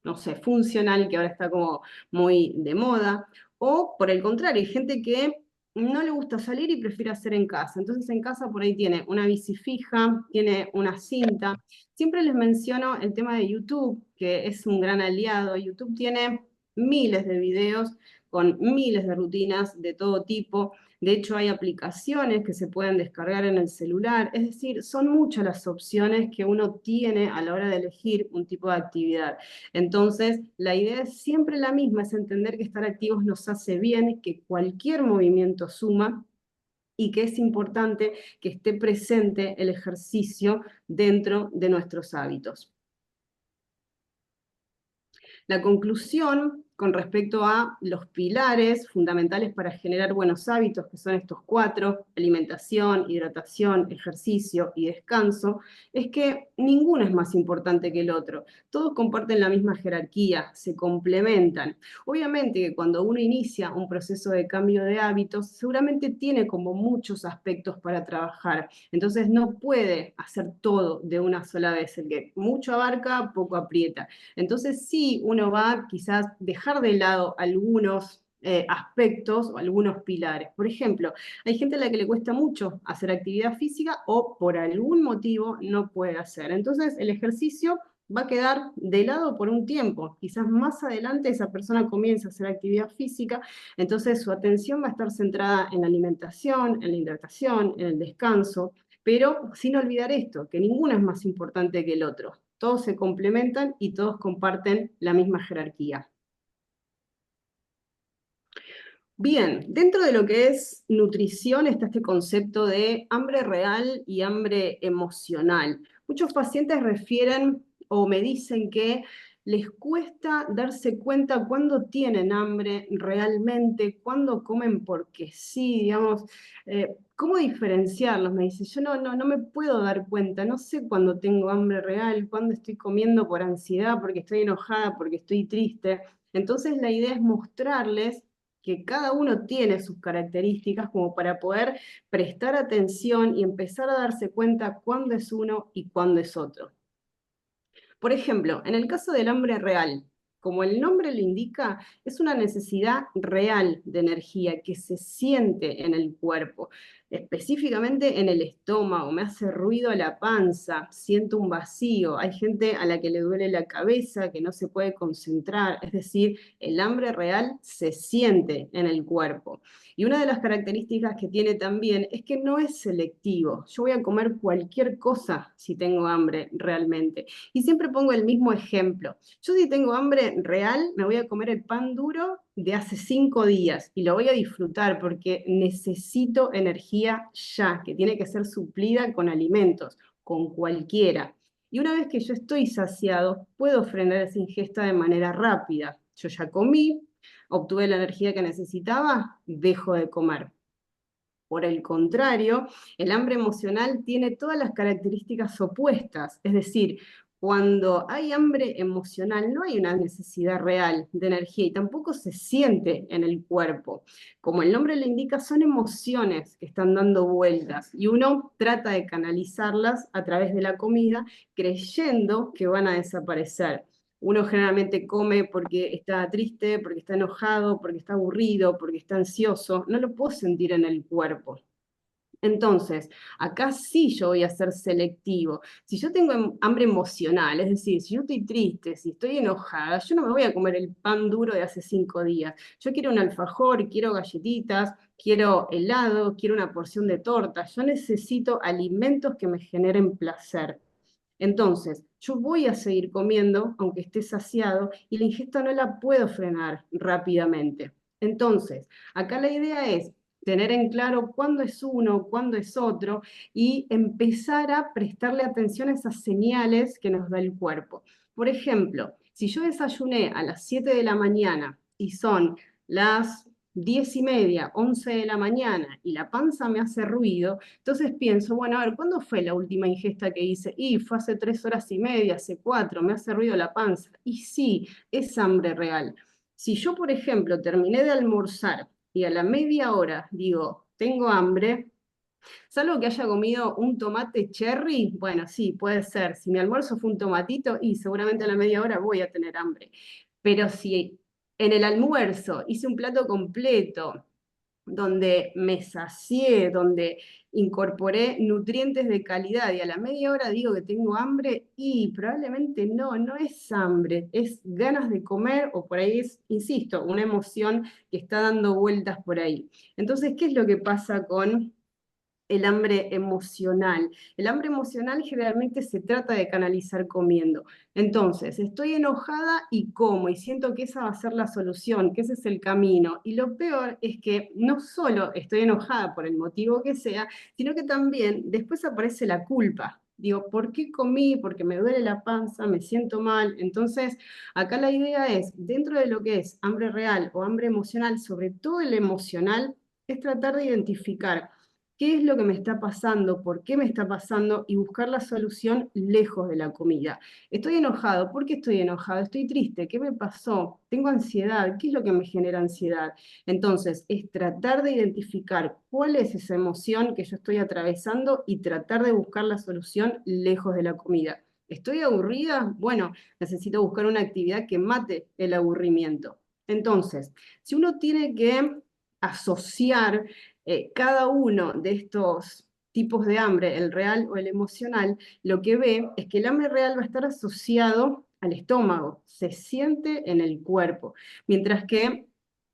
C: no sé, funcional, que ahora está como muy de moda, o por el contrario, hay gente que no le gusta salir y prefiere hacer en casa. Entonces en casa por ahí tiene una bici fija, tiene una cinta. Siempre les menciono el tema de YouTube, que es un gran aliado. YouTube tiene miles de videos con miles de rutinas de todo tipo. De hecho, hay aplicaciones que se pueden descargar en el celular. Es decir, son muchas las opciones que uno tiene a la hora de elegir un tipo de actividad. Entonces, la idea es siempre la misma, es entender que estar activos nos hace bien, que cualquier movimiento suma y que es importante que esté presente el ejercicio dentro de nuestros hábitos. La conclusión con respecto a los pilares fundamentales para generar buenos hábitos, que son estos 4, alimentación, hidratación, ejercicio y descanso, es que ninguno es más importante que el otro. Todos comparten la misma jerarquía, se complementan. Obviamente que cuando uno inicia un proceso de cambio de hábitos, seguramente tiene como muchos aspectos para trabajar. Entonces no puede hacer todo de una sola vez. El que mucho abarca, poco aprieta. Entonces sí, uno va quizás dejar de lado algunos aspectos o algunos pilares. Por ejemplo, hay gente a la que le cuesta mucho hacer actividad física o por algún motivo no puede hacer. Entonces el ejercicio va a quedar de lado por un tiempo. Quizás más adelante esa persona comienza a hacer actividad física, entonces su atención va a estar centrada en la alimentación, en la hidratación, en el descanso, pero sin olvidar esto, que ninguno es más importante que el otro. Todos se complementan y todos comparten la misma jerarquía. Bien, dentro de lo que es nutrición está este concepto de hambre real y hambre emocional. Muchos pacientes refieren o me dicen que les cuesta darse cuenta cuándo tienen hambre realmente, cuándo comen porque sí, digamos, ¿cómo diferenciarlos? Me dice, yo no me puedo dar cuenta, no sé cuándo tengo hambre real, cuándo estoy comiendo por ansiedad, porque estoy enojada, porque estoy triste. Entonces la idea es mostrarles que cada uno tiene sus características como para poder prestar atención y empezar a darse cuenta cuándo es uno y cuándo es otro. Por ejemplo, en el caso del hambre real, como el nombre lo indica, es una necesidad real de energía que se siente en el cuerpo, específicamente en el estómago, me hace ruido la panza, siento un vacío, hay gente a la que le duele la cabeza, que no se puede concentrar, es decir, el hambre real se siente en el cuerpo. Y una de las características que tiene también es que no es selectivo. Yo voy a comer cualquier cosa si tengo hambre realmente. Y siempre pongo el mismo ejemplo. Yo si tengo hambre real, me voy a comer el pan duro de hace 5 días y lo voy a disfrutar porque necesito energía ya, que tiene que ser suplida con alimentos, con cualquiera. Y una vez que yo estoy saciado, puedo frenar esa ingesta de manera rápida. Yo ya comí, obtuve la energía que necesitaba, dejo de comer. Por el contrario, el hambre emocional tiene todas las características opuestas, es decir, cuando hay hambre emocional no hay una necesidad real de energía y tampoco se siente en el cuerpo. Como el nombre le indica, son emociones que están dando vueltas y uno trata de canalizarlas a través de la comida creyendo que van a desaparecer. Uno generalmente come porque está triste, porque está enojado, porque está aburrido, porque está ansioso. No lo puedo sentir en el cuerpo. Entonces, acá sí yo voy a ser selectivo. Si yo tengo hambre emocional, es decir, si yo estoy triste, si estoy enojada, yo no me voy a comer el pan duro de hace 5 días. Yo quiero un alfajor, quiero galletitas, quiero helado, quiero una porción de torta. Yo necesito alimentos que me generen placer. Entonces, yo voy a seguir comiendo aunque esté saciado y la ingesta no la puedo frenar rápidamente. Entonces, acá la idea es tener en claro cuándo es uno, cuándo es otro y empezar a prestarle atención a esas señales que nos da el cuerpo. Por ejemplo, si yo desayuné a las 7 de la mañana y son las 10:30, 11 de la mañana y la panza me hace ruido, entonces pienso, bueno, a ver, ¿cuándo fue la última ingesta que hice? Y fue hace 3 horas y media, hace 4, me hace ruido la panza. Y sí, es hambre real. Si yo, por ejemplo, terminé de almorzar y a la media hora digo, tengo hambre, salvo que haya comido un tomate cherry, bueno, sí, puede ser. Si mi almuerzo fue un tomatito, y seguramente a la media hora voy a tener hambre. Pero si en el almuerzo hice un plato completo, donde me sacié, donde incorporé nutrientes de calidad y a la media hora digo que tengo hambre y probablemente no es hambre, es ganas de comer o por ahí es, insisto, una emoción que está dando vueltas por ahí. Entonces, ¿qué es lo que pasa con el hambre emocional? El hambre emocional generalmente se trata de canalizar comiendo. Entonces, estoy enojada y como, y siento que esa va a ser la solución, que ese es el camino. Y lo peor es que no solo estoy enojada por el motivo que sea, sino que también después aparece la culpa. Digo, ¿por qué comí? Porque me duele la panza, me siento mal. Entonces, acá la idea es, dentro de lo que es hambre real o hambre emocional, sobre todo el emocional, es tratar de identificar qué es lo que me está pasando, por qué me está pasando y buscar la solución lejos de la comida. Estoy enojado, ¿por qué estoy enojado? Estoy triste, ¿qué me pasó? Tengo ansiedad, ¿qué es lo que me genera ansiedad? Entonces, es tratar de identificar cuál es esa emoción que yo estoy atravesando y tratar de buscar la solución lejos de la comida. ¿Estoy aburrida? Bueno, necesito buscar una actividad que mate el aburrimiento. Entonces, si uno tiene que asociar cada uno de estos tipos de hambre, el real o el emocional, lo que ve es que el hambre real va a estar asociado al estómago, se siente en el cuerpo, mientras que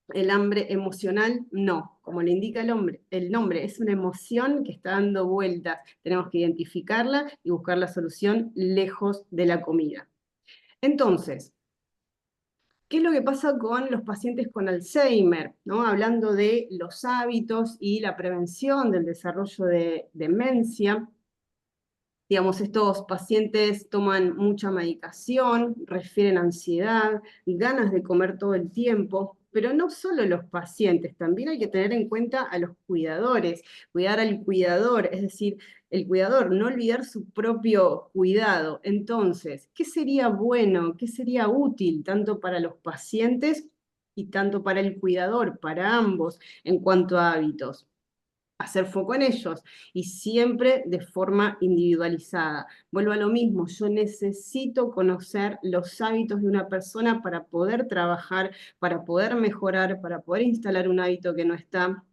C: el hambre emocional no, como le indica el nombre, es una emoción que está dando vueltas, tenemos que identificarla y buscar la solución lejos de la comida. Entonces, ¿qué es lo que pasa con los pacientes con Alzheimer? ¿No? Hablando de los hábitos y la prevención del desarrollo de demencia. Digamos, estos pacientes toman mucha medicación, refieren ansiedad, ganas de comer todo el tiempo, pero no solo los pacientes, también hay que tener en cuenta a los cuidadores, cuidar al cuidador, es decir, el cuidador, no olvidar su propio cuidado. Entonces, ¿qué sería bueno, qué sería útil tanto para los pacientes y tanto para el cuidador, para ambos, en cuanto a hábitos. Hacer foco en ellos y siempre de forma individualizada. Vuelvo a lo mismo, yo necesito conocer los hábitos de una persona para poder trabajar, para poder mejorar, para poder instalar un hábito que no está.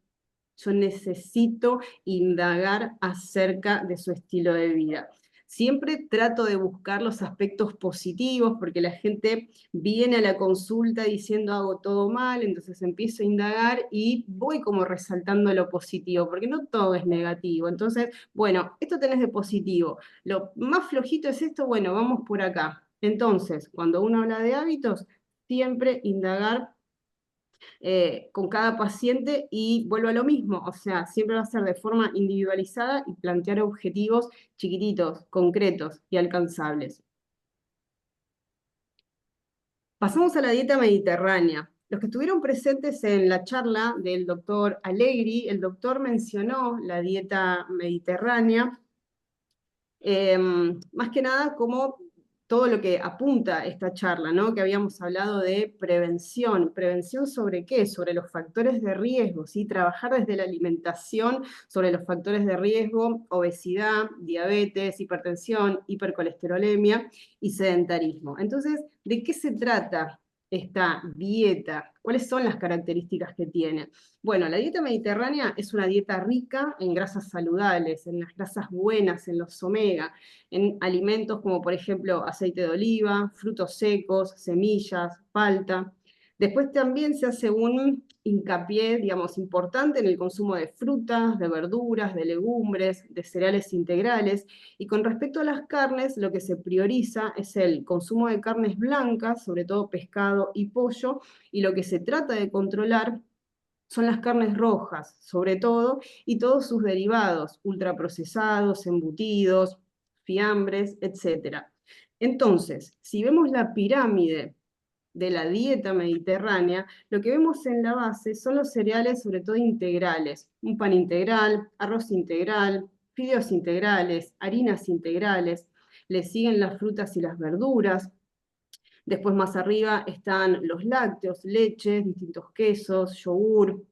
C: Yo necesito indagar acerca de su estilo de vida. Siempre trato de buscar los aspectos positivos, porque la gente viene a la consulta diciendo hago todo mal, entonces empiezo a indagar y voy como resaltando lo positivo, porque no todo es negativo. Entonces, bueno, esto tenés de positivo. Lo más flojito es esto, bueno, vamos por acá. Entonces, cuando uno habla de hábitos, siempre indagar con cada paciente y vuelvo a lo mismo, o sea, siempre va a ser de forma individualizada y plantear objetivos chiquititos, concretos y alcanzables. Pasamos a la dieta mediterránea. Los que estuvieron presentes en la charla del doctor Allegri, el doctor mencionó la dieta mediterránea, más que nada como todo lo que apunta esta charla, ¿no? Que habíamos hablado de prevención. ¿Prevención sobre qué? Sobre los factores de riesgo, ¿sí? Trabajar desde la alimentación sobre los factores de riesgo, obesidad, diabetes, hipertensión, hipercolesterolemia y sedentarismo. Entonces, ¿de qué se trata esta dieta? ¿Cuáles son las características que tiene? Bueno, la dieta mediterránea es una dieta rica en grasas saludables, en las grasas buenas, en los omega, en alimentos como por ejemplo aceite de oliva, frutos secos, semillas, palta. Después también se hace un hincapié, digamos, importante en el consumo de frutas, de verduras, de legumbres, de cereales integrales. Y con respecto a las carnes, lo que se prioriza es el consumo de carnes blancas, sobre todo pescado y pollo, y lo que se trata de controlar son las carnes rojas, sobre todo, y todos sus derivados, ultraprocesados, embutidos, fiambres, etc. Entonces, si vemos la pirámide de la dieta mediterránea, lo que vemos en la base son los cereales, sobre todo integrales, un pan integral, arroz integral, fideos integrales, harinas integrales, le siguen las frutas y las verduras. Después más arriba están los lácteos, leches, distintos quesos, yogur,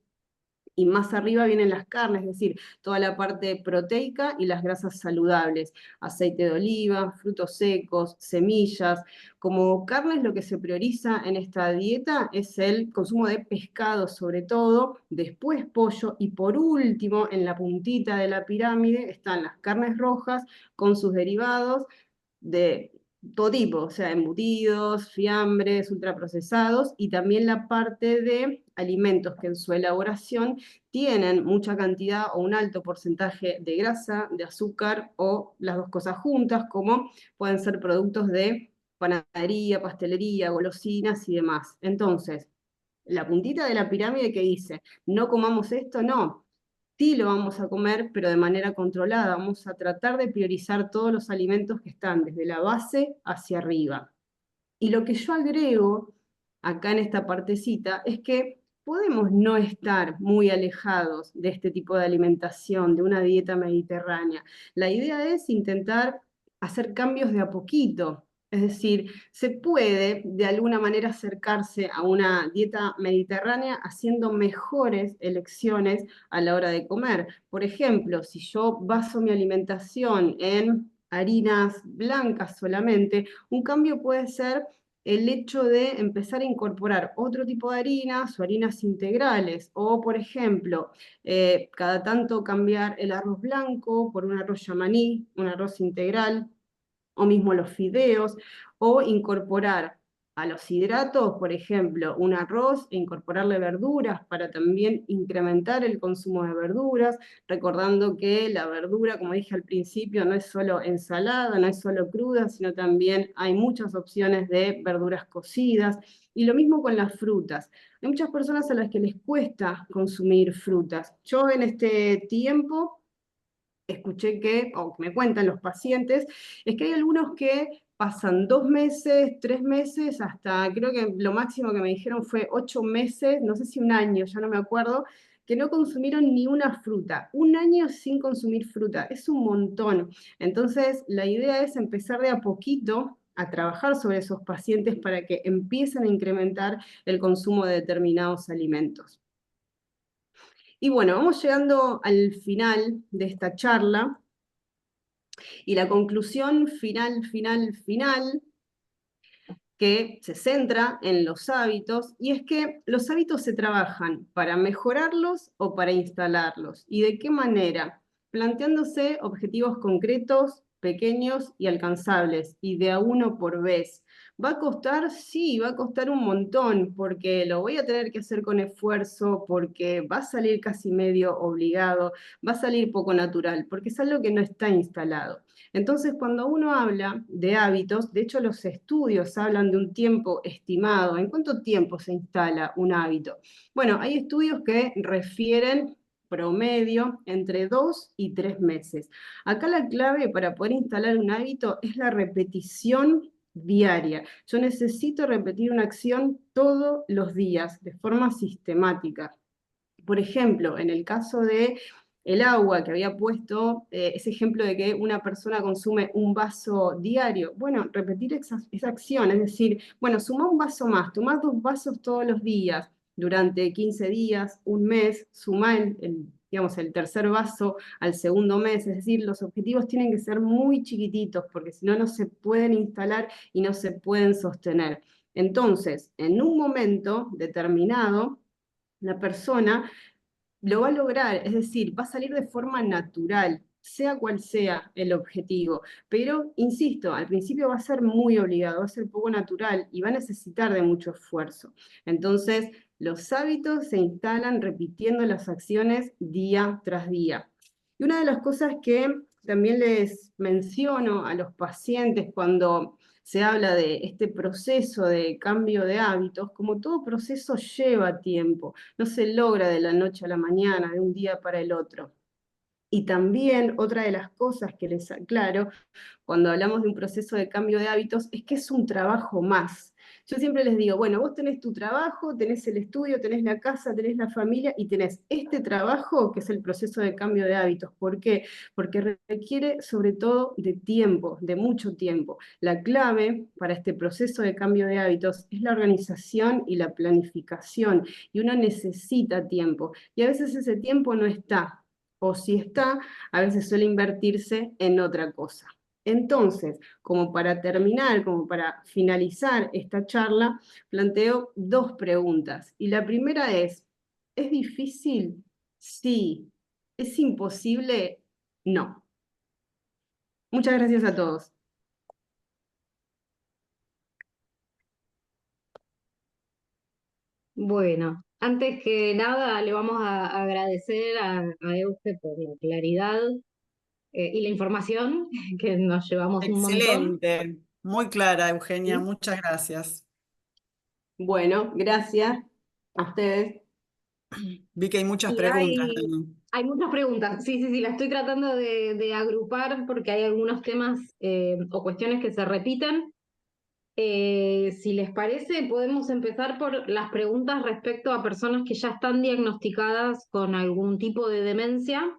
C: y más arriba vienen las carnes, es decir, toda la parte proteica y las grasas saludables, aceite de oliva, frutos secos, semillas. Como carnes lo que se prioriza en esta dieta es el consumo de pescado sobre todo, después pollo y por último en la puntita de la pirámide están las carnes rojas con sus derivados de todo tipo, o sea, embutidos, fiambres, ultraprocesados y también la parte de alimentos que en su elaboración tienen mucha cantidad o un alto porcentaje de grasa, de azúcar o las dos cosas juntas, como pueden ser productos de panadería, pastelería, golosinas y demás. Entonces, la puntita de la pirámide que dice, no comamos esto, no. Sí lo vamos a comer, pero de manera controlada. Vamos a tratar de priorizar todos los alimentos que están desde la base hacia arriba. Y lo que yo agrego acá en esta partecita es que podemos no estar muy alejados de este tipo de alimentación, de una dieta mediterránea. La idea es intentar hacer cambios de a poquito. Es decir, se puede de alguna manera acercarse a una dieta mediterránea haciendo mejores elecciones a la hora de comer. Por ejemplo, si yo baso mi alimentación en harinas blancas solamente, un cambio puede ser el hecho de empezar a incorporar otro tipo de harinas o harinas integrales, o por ejemplo, cada tanto cambiar el arroz blanco por un arroz yamaní, un arroz integral, o mismo los fideos, o incorporar a los hidratos, por ejemplo, un arroz e incorporarle verduras para también incrementar el consumo de verduras, recordando que la verdura, como dije al principio, no es solo ensalada, no es solo cruda, sino también hay muchas opciones de verduras cocidas, y lo mismo con las frutas. Hay muchas personas a las que les cuesta consumir frutas. Yo en este tiempo escuché que, o me cuentan los pacientes, es que hay algunos que pasan 2 meses, 3 meses, hasta creo que lo máximo que me dijeron fue 8 meses, no sé si un año, ya no me acuerdo, que no consumieron ni una fruta. Un año sin consumir fruta, es un montón. Entonces, la idea es empezar de a poquito a trabajar sobre esos pacientes para que empiecen a incrementar el consumo de determinados alimentos. Y bueno, vamos llegando al final de esta charla, y la conclusión final que se centra en los hábitos, y es que los hábitos se trabajan para mejorarlos o para instalarlos. ¿Y de qué manera? Planteándose objetivos concretos, pequeños y alcanzables, y de a uno por vez. ¿Va a costar? Sí, va a costar un montón, porque lo voy a tener que hacer con esfuerzo, porque va a salir casi medio obligado, va a salir poco natural, porque es algo que no está instalado. Entonces, cuando uno habla de hábitos, de hecho los estudios hablan de un tiempo estimado. ¿En cuánto tiempo se instala un hábito? Bueno, hay estudios que refieren promedio entre 2 y 3 meses. Acá la clave para poder instalar un hábito es la repetición diaria. Yo necesito repetir una acción todos los días de forma sistemática. Por ejemplo, en el caso de el agua que había puesto, ese ejemplo de que una persona consume un vaso diario, bueno, repetir esa acción, es decir, bueno, suma un vaso más, toma 2 vasos todos los días, durante 15 días, un mes, suma digamos, el tercer vaso al segundo mes, es decir, los objetivos tienen que ser muy chiquititos, porque si no, no se pueden instalar y no se pueden sostener. Entonces, en un momento determinado, la persona lo va a lograr, es decir, va a salir de forma natural, sea cual sea el objetivo. Pero, insisto, al principio va a ser muy obligado, va a ser poco natural y va a necesitar de mucho esfuerzo. Entonces, los hábitos se instalan repitiendo las acciones día tras día. Y una de las cosas que también les menciono a los pacientes cuando se habla de este proceso de cambio de hábitos, como todo proceso lleva tiempo, no se logra de la noche a la mañana, de un día para el otro. Y también otra de las cosas que les aclaro cuando hablamos de un proceso de cambio de hábitos es que es un trabajo más. Yo siempre les digo, bueno, vos tenés tu trabajo, tenés el estudio, tenés la casa, tenés la familia y tenés este trabajo que es el proceso de cambio de hábitos. ¿Por qué? Porque requiere sobre todo de tiempo, de mucho tiempo. La clave para este proceso de cambio de hábitos es la organización y la planificación, y uno necesita tiempo, y a veces ese tiempo no está, o si está, a veces suele invertirse en otra cosa. Entonces, como para terminar, como para finalizar esta charla, planteo 2 preguntas. Y la primera ¿es difícil? Sí. ¿Es imposible? No. Muchas gracias a todos.
A: Bueno, antes que nada le vamos a agradecer a Euge por la claridad y la información, que nos llevamos un montón.
B: Excelente, muy clara, Eugenia,
C: ¿Sí?
B: muchas gracias.
C: Bueno, gracias a ustedes.
B: Vi que hay muchas
A: Y
B: preguntas también.
A: hay muchas preguntas, sí, sí, sí, las estoy tratando de agrupar porque hay algunos temas o cuestiones que se repiten. Si les parece, podemos empezar por las preguntas respecto a personas que ya están diagnosticadas con algún tipo de demencia.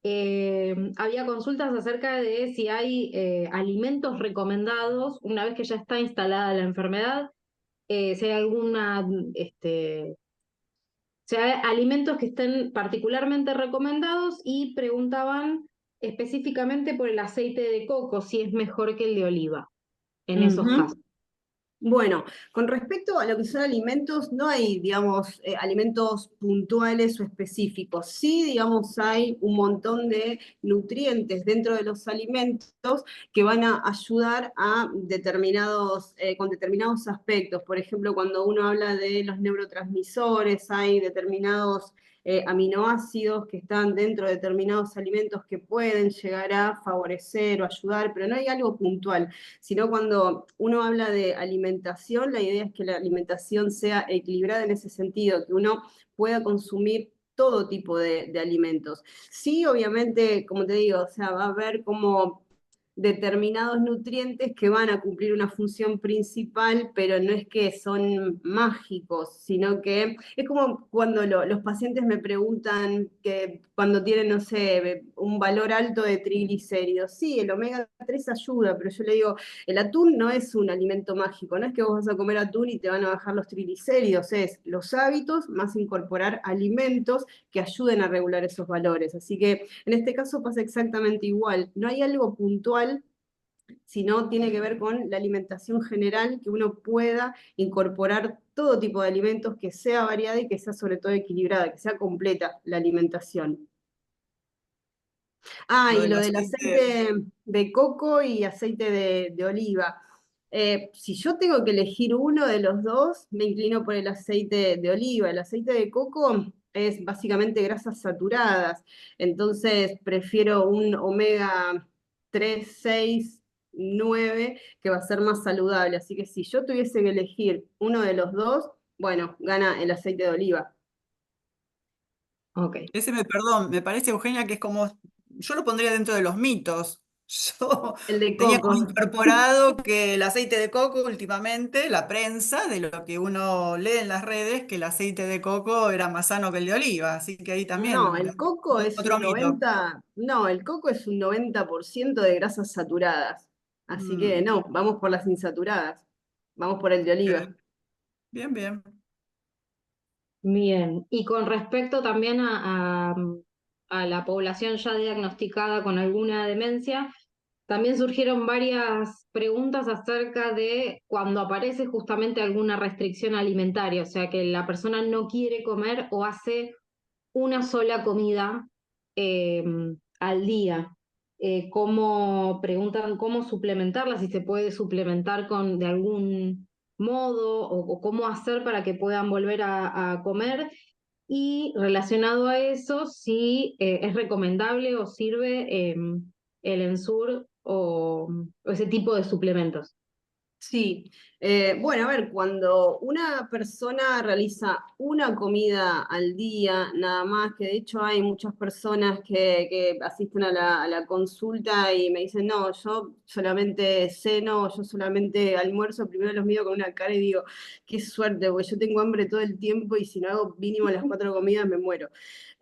A: Había consultas acerca de si hay alimentos recomendados una vez que ya está instalada la enfermedad, si hay si hay alimentos que estén particularmente recomendados, y preguntaban específicamente por el aceite de coco, si es mejor que el de oliva en esos casos.
C: Bueno, con respecto a lo que son alimentos, no hay, digamos, alimentos puntuales o específicos. Sí, digamos, hay un montón de nutrientes dentro de los alimentos que van a ayudar a con determinados aspectos. Por ejemplo, cuando uno habla de los neurotransmisores, hay determinados aminoácidos que están dentro de determinados alimentos que pueden llegar a favorecer o ayudar, pero no hay algo puntual, sino cuando uno habla de alimentación, la idea es que la alimentación sea equilibrada en ese sentido, que uno pueda consumir todo tipo de alimentos. Sí, obviamente, como te digo, o sea, va a haber como determinados nutrientes que van a cumplir una función principal, pero no es que son mágicos, sino que es como cuando los pacientes me preguntan que cuando tienen, no sé, un valor alto de triglicéridos, sí, el omega 3 ayuda, pero yo le digo, el atún no es un alimento mágico, no es que vos vas a comer atún y te van a bajar los triglicéridos, es los hábitos más incorporar alimentos que ayuden a regular esos valores. Así que en este caso pasa exactamente igual. No hay algo puntual, sino tiene que ver con la alimentación general, que uno pueda incorporar todo tipo de alimentos, que sea variada y que sea sobre todo equilibrada, que sea completa la alimentación. Ah,
B: Lo
C: y
B: del
C: lo del
B: aceite,
C: aceite de coco y aceite de oliva. Si yo tengo que elegir uno de los dos, me inclino por el aceite de oliva. El aceite de coco es básicamente grasas saturadas, entonces prefiero un omega 3, 6, 9, que va a ser más saludable. Así que si yo tuviese que elegir uno de los dos, bueno, gana el aceite de oliva.
A: Ok.
B: perdón, me parece, Eugenia, que es como, yo lo pondría dentro de los mitos. Yo
C: El de
B: tenía como
C: coco.
B: incorporado que el aceite de coco últimamente, la prensa, de lo que uno lee en las redes, que el aceite de coco era más sano que el de oliva, así que ahí
C: No,
B: también,
C: el coco es
B: otro
C: un
B: mito.
C: 90, no, el coco es un 90% de grasas saturadas. Así que
B: Mm,
C: no, vamos por las insaturadas. Vamos por el de oliva.
B: ok. Bien, bien.
A: Bien, y con respecto también a la población ya diagnosticada con alguna demencia, también surgieron varias preguntas acerca de cuando aparece justamente alguna restricción alimentaria, o sea que la persona no quiere comer o hace una sola comida eh, al día. ¿Cómo preguntan cómo suplementarla, si se puede suplementar de algún modo o cómo hacer para que puedan volver a comer? Y relacionado a eso, si es recomendable o sirve el Ensure o ese tipo de suplementos.
C: Sí, bueno, a ver, cuando una persona realiza una comida al día, nada más, que de hecho hay muchas personas que asisten a la consulta y me dicen, no, yo solamente ceno, yo solamente almuerzo, primero los mido con una cara y digo, qué suerte, porque yo tengo hambre todo el tiempo y si no hago mínimo las 4 comidas me muero.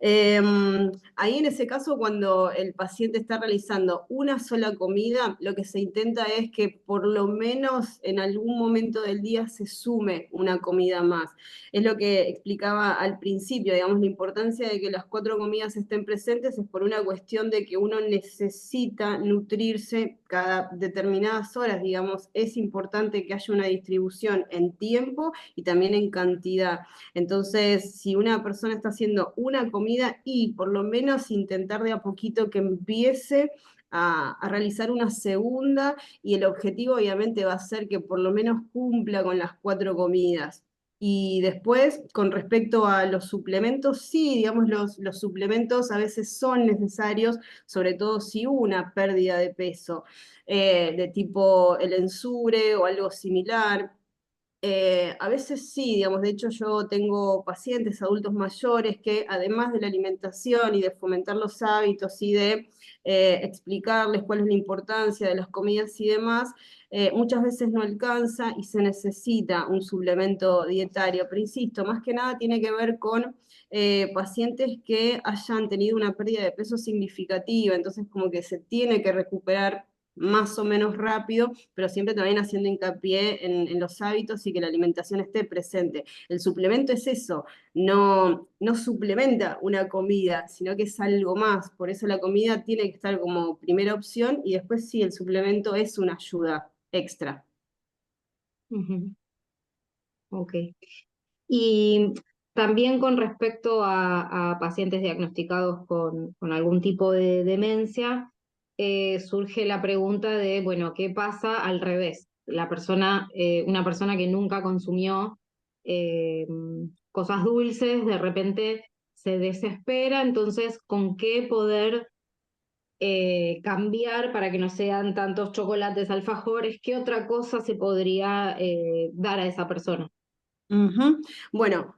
C: Ahí en ese caso, cuando el paciente está realizando una sola comida, lo que se intenta es que por lo menos en algún momento del día se sume una comida más. Es lo que explicaba al principio, digamos, la importancia de que las 4 comidas estén presentes es por una cuestión de que uno necesita nutrirse cada determinadas horas, digamos, es importante que haya una distribución en tiempo y también en cantidad. Entonces, si una persona está haciendo una comida y por lo menos intentar de a poquito que empiece a realizar una segunda, y el objetivo obviamente va a ser que por lo menos cumpla con las 4 comidas. Y después, con respecto a los suplementos, sí, digamos, los suplementos a veces son necesarios, sobre todo si hubo una pérdida de peso, de tipo el Ensure o algo similar. A veces sí, digamos, de hecho yo tengo pacientes adultos mayores que además de la alimentación y de fomentar los hábitos y de explicarles cuál es la importancia de las comidas y demás, muchas veces no alcanza y se necesita un suplemento dietario. Pero insisto, más que nada tiene que ver con pacientes que hayan tenido una pérdida de peso significativa, entonces como que se tiene que recuperar más o menos rápido, pero siempre también haciendo hincapié en los hábitos y que la alimentación esté presente. El suplemento es eso, no suplementa una comida, sino que es algo más. Por eso la comida tiene que estar como primera opción y después sí, el suplemento es una ayuda extra.
A: Ujú. Ok. Y también con respecto a pacientes diagnosticados con algún tipo de demencia, surge la pregunta de, bueno, ¿qué pasa al revés? Una persona que nunca consumió eh, cosas dulces, de repente se desespera, entonces, ¿con qué poder cambiar para que no sean tantos chocolates, alfajores? ¿Qué otra cosa se podría dar a esa persona?
C: Ujú. Bueno,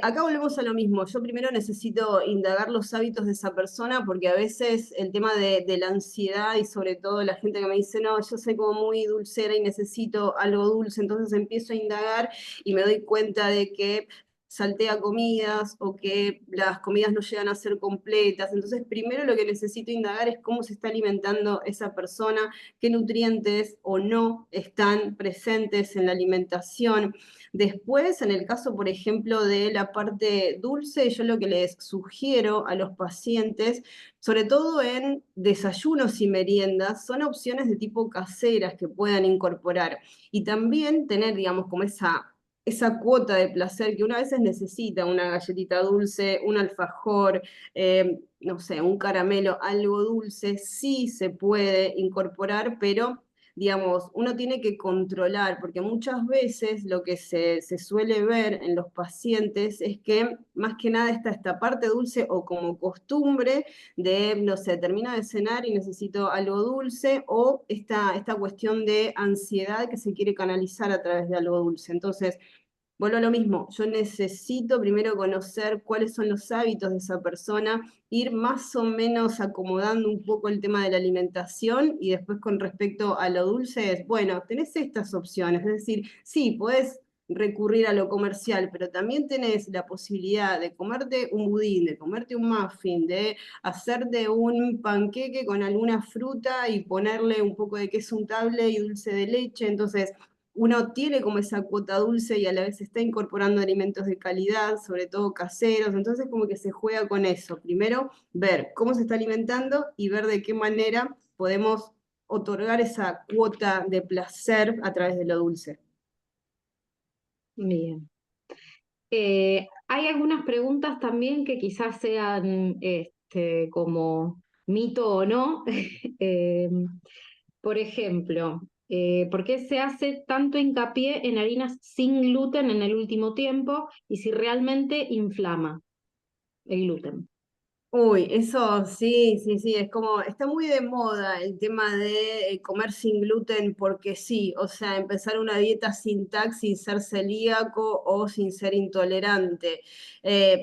C: acá volvemos a lo mismo. Yo primero necesito indagar los hábitos de esa persona porque a veces el tema de la ansiedad y sobre todo la gente que me dice, no, yo soy como muy dulcera y necesito algo dulce, entonces empiezo a indagar y me doy cuenta de que saltea comidas o que las comidas no llegan a ser completas. Entonces, primero lo que necesito indagar es cómo se está alimentando esa persona, qué nutrientes o no están presentes en la alimentación. Después, en el caso, por ejemplo, de la parte dulce, yo lo que les sugiero a los pacientes, sobre todo en desayunos y meriendas, son opciones de tipo caseras que puedan incorporar. Y también tener, digamos, como esa cuota de placer que una a veces necesita, una galletita dulce, un alfajor, no sé, un caramelo, algo dulce, sí se puede incorporar, pero digamos, uno tiene que controlar, porque muchas veces lo que se suele ver en los pacientes es que más que nada está esta parte dulce o como costumbre de, no sé, termino de cenar y necesito algo dulce, o esta cuestión de ansiedad que se quiere canalizar a través de algo dulce. Entonces, vuelvo a lo mismo, yo necesito primero conocer cuáles son los hábitos de esa persona, ir más o menos acomodando un poco el tema de la alimentación y después con respecto a lo dulce es, bueno, tenés estas opciones, es decir, sí, podés recurrir a lo comercial, pero también tenés la posibilidad de comerte un budín, de comerte un muffin, de hacerte un panqueque con alguna fruta y ponerle un poco de queso untable y dulce de leche, entonces uno tiene como esa cuota dulce y a la vez está incorporando alimentos de calidad, sobre todo caseros, entonces como que se juega con eso. Primero, ver cómo se está alimentando y ver de qué manera podemos otorgar esa cuota de placer a través de lo dulce.
A: Bien. Hay algunas preguntas también que quizás sean como mito o no. Eh, por ejemplo, ¿por qué se hace tanto hincapié en harinas sin gluten en el último tiempo y si realmente inflama el gluten?
C: Uy, eso sí, sí, sí, es como, está muy de moda el tema de comer sin gluten porque sí, o sea, empezar una dieta sin TAC, sin ser celíaco o sin ser intolerante.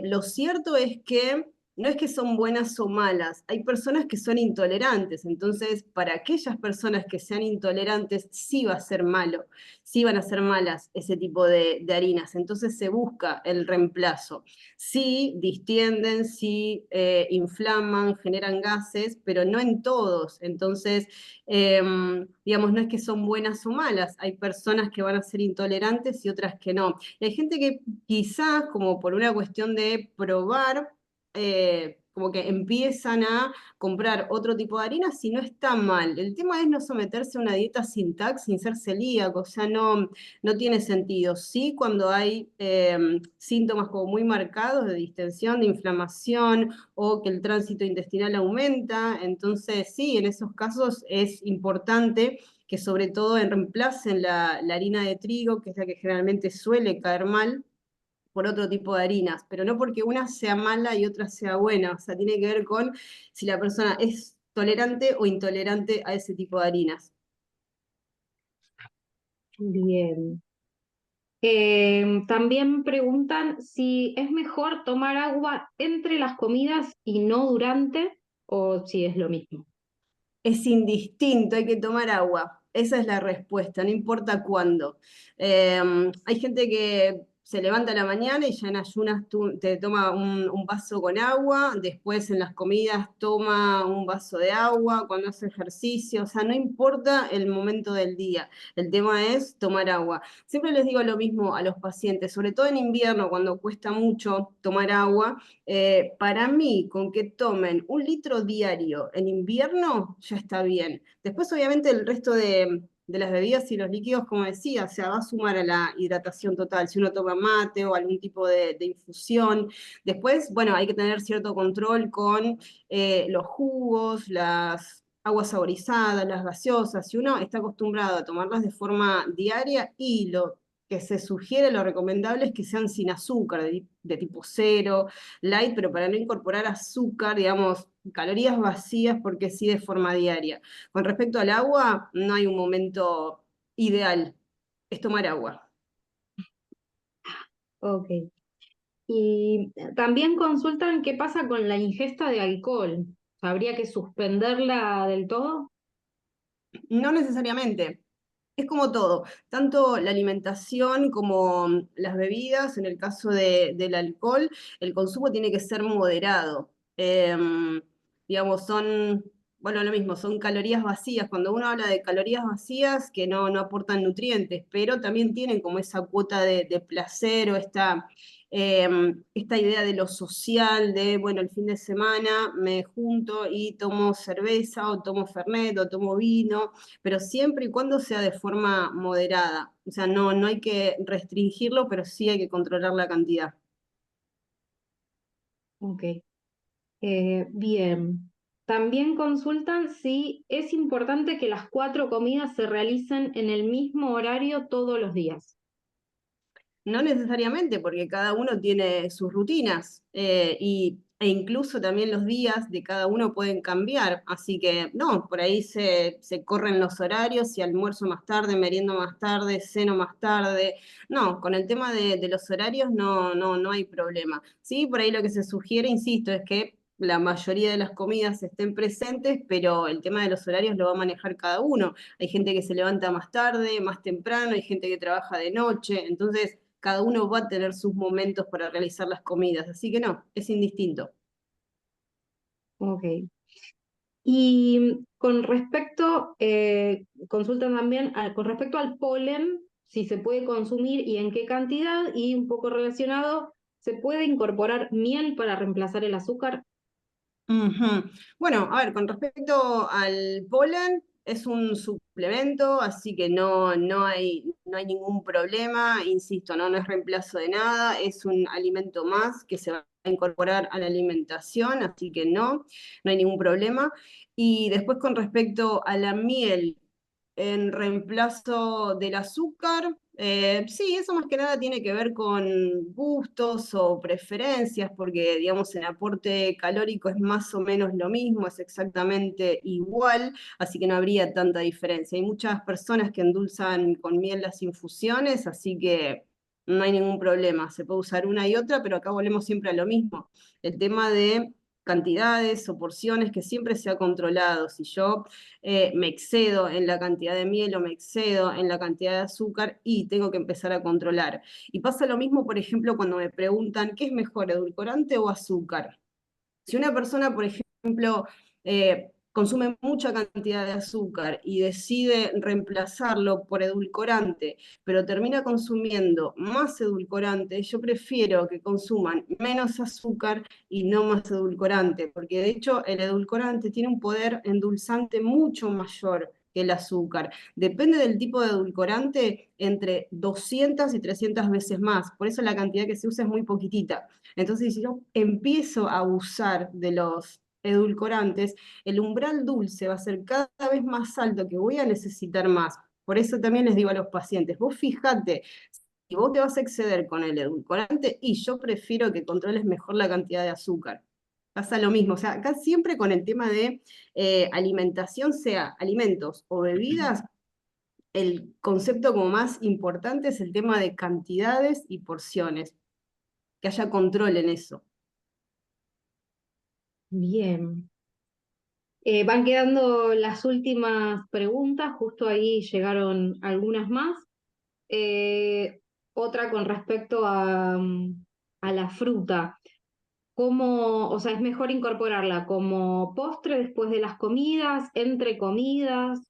C: Lo cierto es que no es que son buenas o malas, hay personas que son intolerantes, entonces para aquellas personas que sean intolerantes sí va a ser malo, sí van a ser malas ese tipo de harinas, entonces se busca el reemplazo. Sí distienden, sí inflaman, generan gases, pero no en todos. Entonces, digamos, no es que son buenas o malas. Hay personas que van a ser intolerantes y otras que no. Y hay gente que quizás, como por una cuestión de probar, como que empiezan a comprar otro tipo de harina si no está mal. El tema es no someterse a una dieta sin TAC, sin ser celíaco, o sea, no tiene sentido. Sí, cuando hay síntomas como muy marcados de distensión, de inflamación o que el tránsito intestinal aumenta, entonces sí, en esos casos es importante que sobre todo reemplacen la harina de trigo, que es la que generalmente suele caer mal, por otro tipo de harinas, pero no porque una sea mala y otra sea buena, o sea, tiene que ver con si la persona es tolerante o intolerante a ese tipo de harinas.
A: Bien. También preguntan si es mejor tomar agua entre las comidas y no durante, o si es lo mismo.
C: Es indistinto, hay que tomar agua. Esa es la respuesta, no importa cuándo. Hay gente que se levanta a la mañana y ya en ayunas te toma un vaso con agua, después en las comidas toma un vaso de agua, cuando hace ejercicio, o sea, no importa el momento del día, el tema es tomar agua. Siempre les digo lo mismo a los pacientes, sobre todo en invierno, cuando cuesta mucho tomar agua, para mí, con que tomen 1 litro diario en invierno, ya está bien. Después, obviamente, el resto de las bebidas y los líquidos, como decía, o sea, va a sumar a la hidratación total. Si uno toma mate o algún tipo de infusión. Después, bueno, hay que tener cierto control con los jugos, las aguas saborizadas, las gaseosas. Si uno está acostumbrado a tomarlas de forma diaria y lo que se sugiere, lo recomendable es que sean sin azúcar, de tipo cero, light, pero para no incorporar azúcar, digamos, calorías vacías, porque sí de forma diaria. Con respecto al agua, no hay un momento ideal, es tomar agua.
A: Ok. Y también consultan qué pasa con la ingesta de alcohol. ¿Habría que suspenderla del todo?
C: No necesariamente. Es como todo, tanto la alimentación como las bebidas, en el caso del alcohol, el consumo tiene que ser moderado. Digamos, son, bueno, lo mismo, son calorías vacías. Cuando uno habla de calorías vacías, que no aportan nutrientes, pero también tienen como esa cuota de placer o esta idea de lo social, de, bueno, el fin de semana me junto y tomo cerveza o tomo fernet o tomo vino, pero siempre y cuando sea de forma moderada. O sea, no hay que restringirlo, pero sí hay que controlar la cantidad.
A: Ok. Bien. También consultan si es importante que las 4 comidas se realicen en el mismo horario todos los días.
C: No necesariamente, porque cada uno tiene sus rutinas e incluso también los días de cada uno pueden cambiar. Así que no, por ahí se corren los horarios, si almuerzo más tarde, meriendo más tarde, ceno más tarde. No, con el tema de los horarios no hay problema. Sí, por ahí lo que se sugiere, insisto, es que la mayoría de las comidas estén presentes, pero el tema de los horarios lo va a manejar cada uno. Hay gente que se levanta más tarde, más temprano, hay gente que trabaja de noche, entonces cada uno va a tener sus momentos para realizar las comidas, así que no, es indistinto.
A: Ok. Y con respecto, consultan también con respecto al polen, si se puede consumir y en qué cantidad, y un poco relacionado, ¿se puede incorporar miel para reemplazar el azúcar?
C: Ujú. Bueno, a ver, con respecto al polen, es un suplemento, así que no hay ningún problema, insisto, no es reemplazo de nada, es un alimento más que se va a incorporar a la alimentación, así que no hay ningún problema. Y después con respecto a la miel, en reemplazo del azúcar. Sí, eso más que nada tiene que ver con gustos o preferencias, porque digamos en aporte calórico es más o menos lo mismo, es exactamente igual, así que no habría tanta diferencia. Hay muchas personas que endulzan con miel las infusiones, así que no hay ningún problema, se puede usar una y otra, pero acá volvemos siempre a lo mismo. El tema de cantidades o porciones que siempre se ha controlado. Si yo me excedo en la cantidad de miel o me excedo en la cantidad de azúcar y tengo que empezar a controlar. Y pasa lo mismo, por ejemplo, cuando me preguntan, ¿qué es mejor, edulcorante o azúcar? Si una persona, por ejemplo, consume mucha cantidad de azúcar y decide reemplazarlo por edulcorante, pero termina consumiendo más edulcorante, yo prefiero que consuman menos azúcar y no más edulcorante, porque de hecho el edulcorante tiene un poder endulzante mucho mayor que el azúcar. Depende del tipo de edulcorante, entre 200 y 300 veces más. Por eso la cantidad que se usa es muy poquitita. Entonces, si yo empiezo a abusar de los edulcorantes, el umbral dulce va a ser cada vez más alto, que voy a necesitar más. Por eso también les digo a los pacientes, vos fíjate, si vos te vas a exceder con el edulcorante, y yo prefiero que controles mejor la cantidad de azúcar. Pasa lo mismo, o sea, acá siempre con el tema de alimentación, sea alimentos o bebidas, el concepto como más importante es el tema de cantidades y porciones, que haya control en eso.
A: Bien. Van quedando las últimas preguntas, justo ahí llegaron algunas más. Otra con respecto a la fruta. ¿Cómo, o sea, es mejor incorporarla como postre después de las comidas, entre comidas?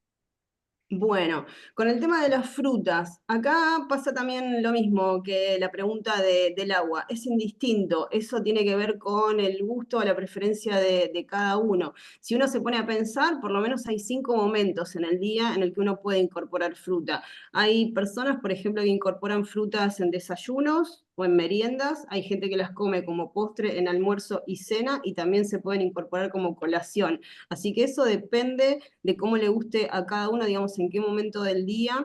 C: Bueno, con el tema de las frutas, acá pasa también lo mismo que la pregunta del agua. Es indistinto, eso tiene que ver con el gusto o la preferencia de cada uno. Si uno se pone a pensar, por lo menos hay 5 momentos en el día en el que uno puede incorporar fruta. Hay personas, por ejemplo, que incorporan frutas en desayunos o en meriendas. Hay gente que las come como postre en almuerzo y cena y también se pueden incorporar como colación. Así que eso depende de cómo le guste a cada uno, digamos, en qué momento del día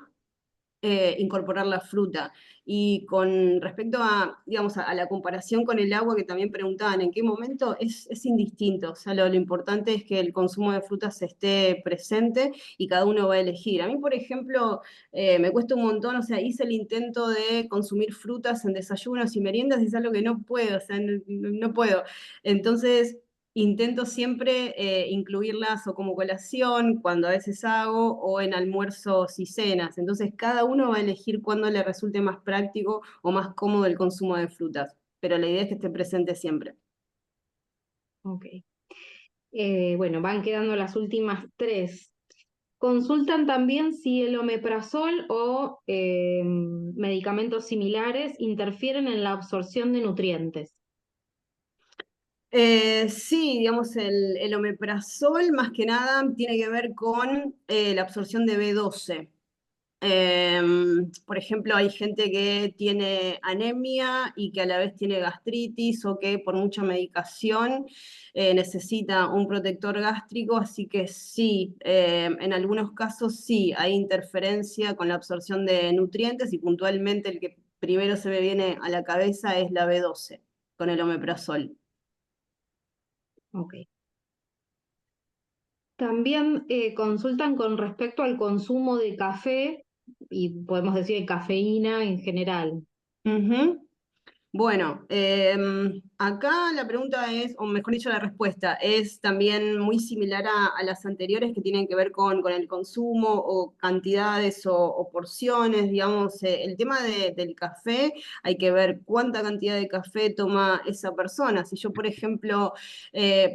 C: incorporar la fruta. Y con respecto a, digamos, a la comparación con el agua que también preguntaban, ¿en qué momento? Es indistinto. O sea, lo importante es que el consumo de frutas esté presente y cada uno va a elegir. A mí, por ejemplo, me cuesta un montón, o sea, hice el intento de consumir frutas en desayunos y meriendas y es algo que no puedo, o sea, no puedo. Entonces, intento siempre incluirlas o como colación, cuando a veces hago, o en almuerzos y cenas. Entonces, cada uno va a elegir cuándo le resulte más práctico o más cómodo el consumo de frutas. Pero la idea es que esté presente siempre.
A: Ok. Bueno, van quedando las últimas tres. Consultan también si el omeprazol o medicamentos similares interfieren en la absorción de nutrientes.
C: Sí, digamos, el omeprazol más que nada tiene que ver con la absorción de B12. Por ejemplo, hay gente que tiene anemia y que a la vez tiene gastritis o que por mucha medicación necesita un protector gástrico, así que sí, en algunos casos sí, hay interferencia con la absorción de nutrientes y puntualmente el que primero se me viene a la cabeza es la B12 con el omeprazol.
A: Ok. También consultan con respecto al consumo de café y podemos decir cafeína en general.
C: Ujú. Bueno, acá la pregunta es, o mejor dicho, la respuesta es también muy similar a las anteriores que tienen que ver con el consumo o cantidades o porciones, digamos, el tema del café, hay que ver cuánta cantidad de café toma esa persona. Si yo, por ejemplo,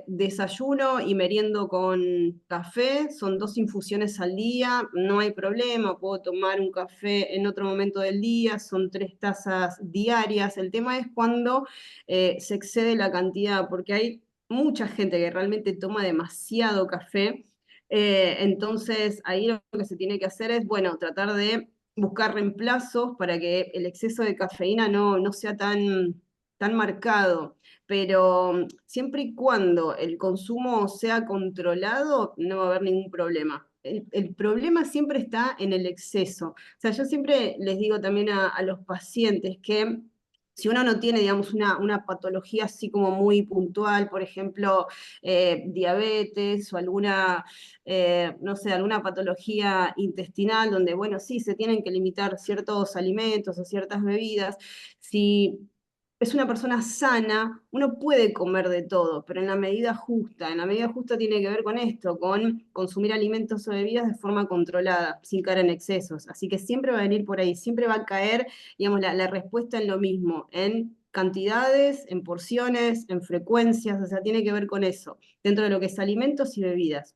C: desayuno y meriendo con café, son 2 infusiones al día, no hay problema, puedo tomar un café en otro momento del día, son 3 tazas diarias. El tema es cuando se excede la cantidad, porque hay mucha gente que realmente toma demasiado café. Entonces, ahí lo que se tiene que hacer es, bueno, tratar de buscar reemplazos para que el exceso de cafeína no sea tan marcado, pero siempre y cuando el consumo sea controlado, no va a haber ningún problema. El problema siempre está en el exceso. O sea, yo siempre les digo también a los pacientes que si uno no tiene, digamos, una patología así como muy puntual, por ejemplo, diabetes o alguna, no sé, alguna patología intestinal, donde, bueno, sí, se tienen que limitar ciertos alimentos o ciertas bebidas, si es una persona sana, uno puede comer de todo, pero en la medida justa. En la medida justa tiene que ver con esto, con consumir alimentos o bebidas de forma controlada, sin caer en excesos. Así que siempre va a venir por ahí, siempre va a caer, digamos, la respuesta en lo mismo, en cantidades, en porciones, en frecuencias, o sea, tiene que ver con eso, dentro de lo que es alimentos y bebidas.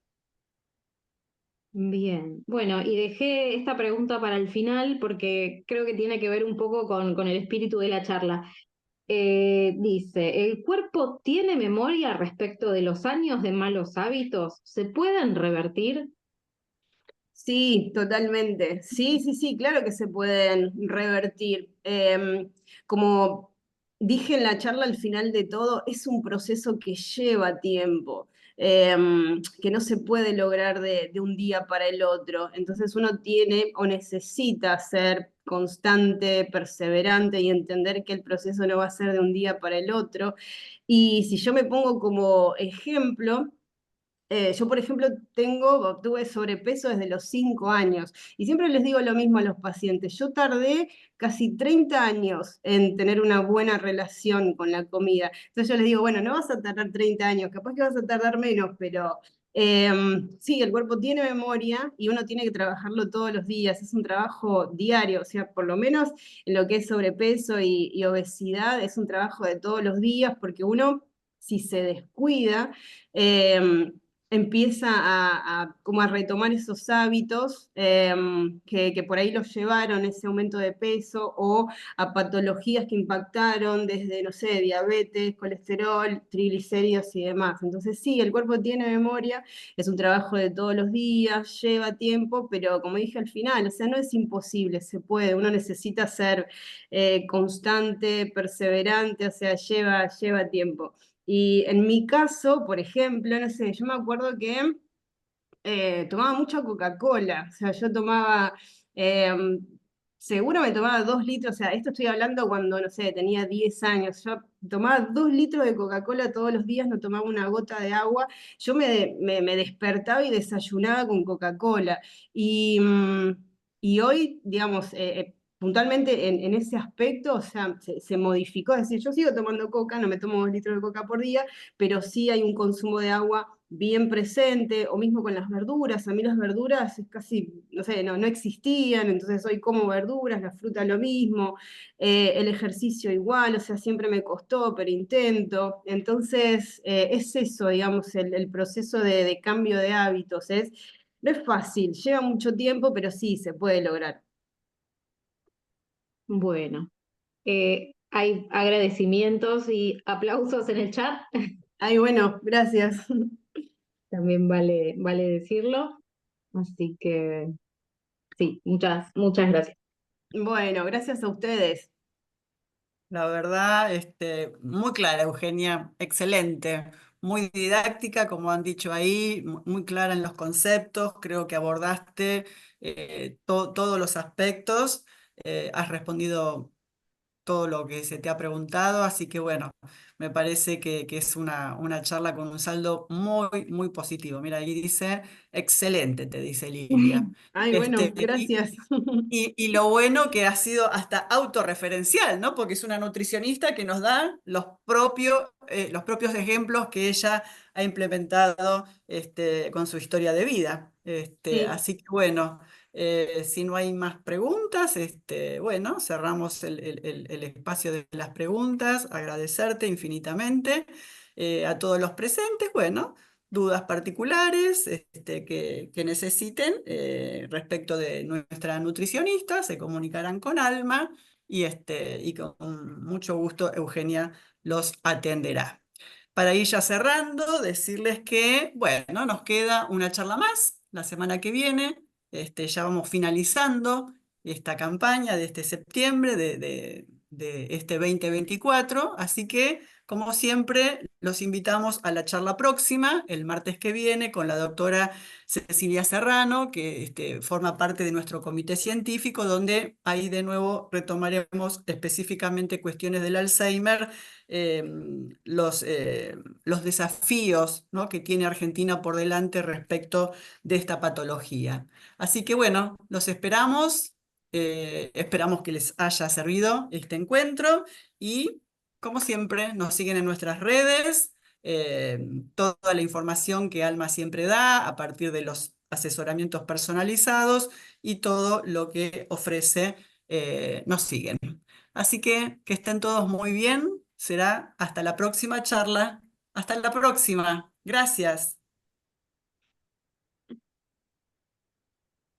A: Bien, bueno, y dejé esta pregunta para el final porque creo que tiene que ver un poco con el espíritu de la charla. Dice, ¿el cuerpo tiene memoria respecto de los años de malos hábitos? ¿Se pueden revertir?
C: Sí, totalmente. Sí, sí, sí, claro que se pueden revertir. Como dije en la charla al final de todo, es un proceso que lleva tiempo, que no se puede lograr de un día para el otro. Entonces uno tiene o necesita ser constante, perseverante y entender que el proceso no va a ser de un día para el otro. Y si yo me pongo como ejemplo, yo, por ejemplo, tuve sobrepeso desde los 5 años y siempre les digo lo mismo a los pacientes. Yo tardé casi 30 años en tener una buena relación con la comida. Entonces yo les digo, bueno, no vas a tardar 30 años, capaz que vas a tardar menos, pero sí, el cuerpo tiene memoria y uno tiene que trabajarlo todos los días. Es un trabajo diario, o sea, por lo menos en lo que es sobrepeso y obesidad, es un trabajo de todos los días porque uno, si se descuida, eh, empieza como a retomar esos hábitos que por ahí los llevaron, ese aumento de peso o a patologías que impactaron desde, no sé, diabetes, colesterol, triglicéridos y demás. Entonces sí, el cuerpo tiene memoria, es un trabajo de todos los días, lleva tiempo, pero como dije al final, o sea, no es imposible, se puede, uno necesita ser constante, perseverante, o sea, lleva tiempo. Y en mi caso, por ejemplo, no sé, yo me acuerdo que tomaba mucha Coca-Cola, o sea, yo tomaba seguro me tomaba 2 litros, o sea, esto estoy hablando cuando, no sé, tenía 10 años, yo tomaba 2 litros de Coca-Cola todos los días, no tomaba una gota de agua, yo me despertaba y desayunaba con Coca-Cola. Y, y hoy, digamos, puntualmente en ese aspecto, o sea, se modificó, es decir, yo sigo tomando coca, no me tomo 2 litros de coca por día, pero sí hay un consumo de agua bien presente, o mismo con las verduras. A mí las verduras es casi, no sé, no existían, entonces hoy como verduras, la fruta lo mismo, el ejercicio igual, o sea, siempre me costó, pero intento. Entonces, es eso, digamos, el proceso de cambio de hábitos. No es fácil, lleva mucho tiempo, pero sí, se puede lograr.
A: Bueno, hay agradecimientos y aplausos en el chat,
C: Ay, bueno, gracias.
A: también vale decirlo. Así que sí, muchas gracias.
C: Bueno, gracias a ustedes.
B: La verdad, muy clara, Eugenia, excelente, muy didáctica, como han dicho ahí, muy clara en los conceptos, creo que abordaste todos los aspectos, has respondido todo lo que se te ha preguntado, así que bueno, me parece que es una charla con un saldo muy positivo. Mira, ahí dice, excelente, te dice Lilia.
C: Ay, bueno,
B: Este, y,
C: gracias.
B: y lo bueno que ha sido hasta autorreferencial, ¿no? Porque es una nutricionista que nos da los propios ejemplos que ella ha implementado con su historia de vida.
C: Sí.
B: Así que bueno, si no hay más preguntas, bueno, cerramos el espacio de las preguntas. Agradecerte infinitamente a todos los presentes. Bueno, dudas particulares que necesiten respecto de nuestra nutricionista, se comunicarán con Alma y con mucho gusto Eugenia los atenderá. Para ir ya cerrando, decirles que, bueno, nos queda una charla más la semana que viene. Ya vamos finalizando esta campaña de este septiembre, de este 2024, así que como siempre, los invitamos a la charla próxima, el martes que viene, con la doctora Cecilia Serrano, que forma parte de nuestro comité científico, donde ahí de nuevo retomaremos específicamente cuestiones del Alzheimer, eh, los, eh, los desafíos, ¿no?, que tiene Argentina por delante respecto de esta patología. Así que bueno, los esperamos, esperamos que les haya servido este encuentro y como siempre, nos siguen en nuestras redes, toda la información que Alma siempre da a partir de los asesoramientos personalizados y todo lo que ofrece, nos siguen. Así que estén todos muy bien. Será hasta la próxima charla. Hasta la próxima. Gracias.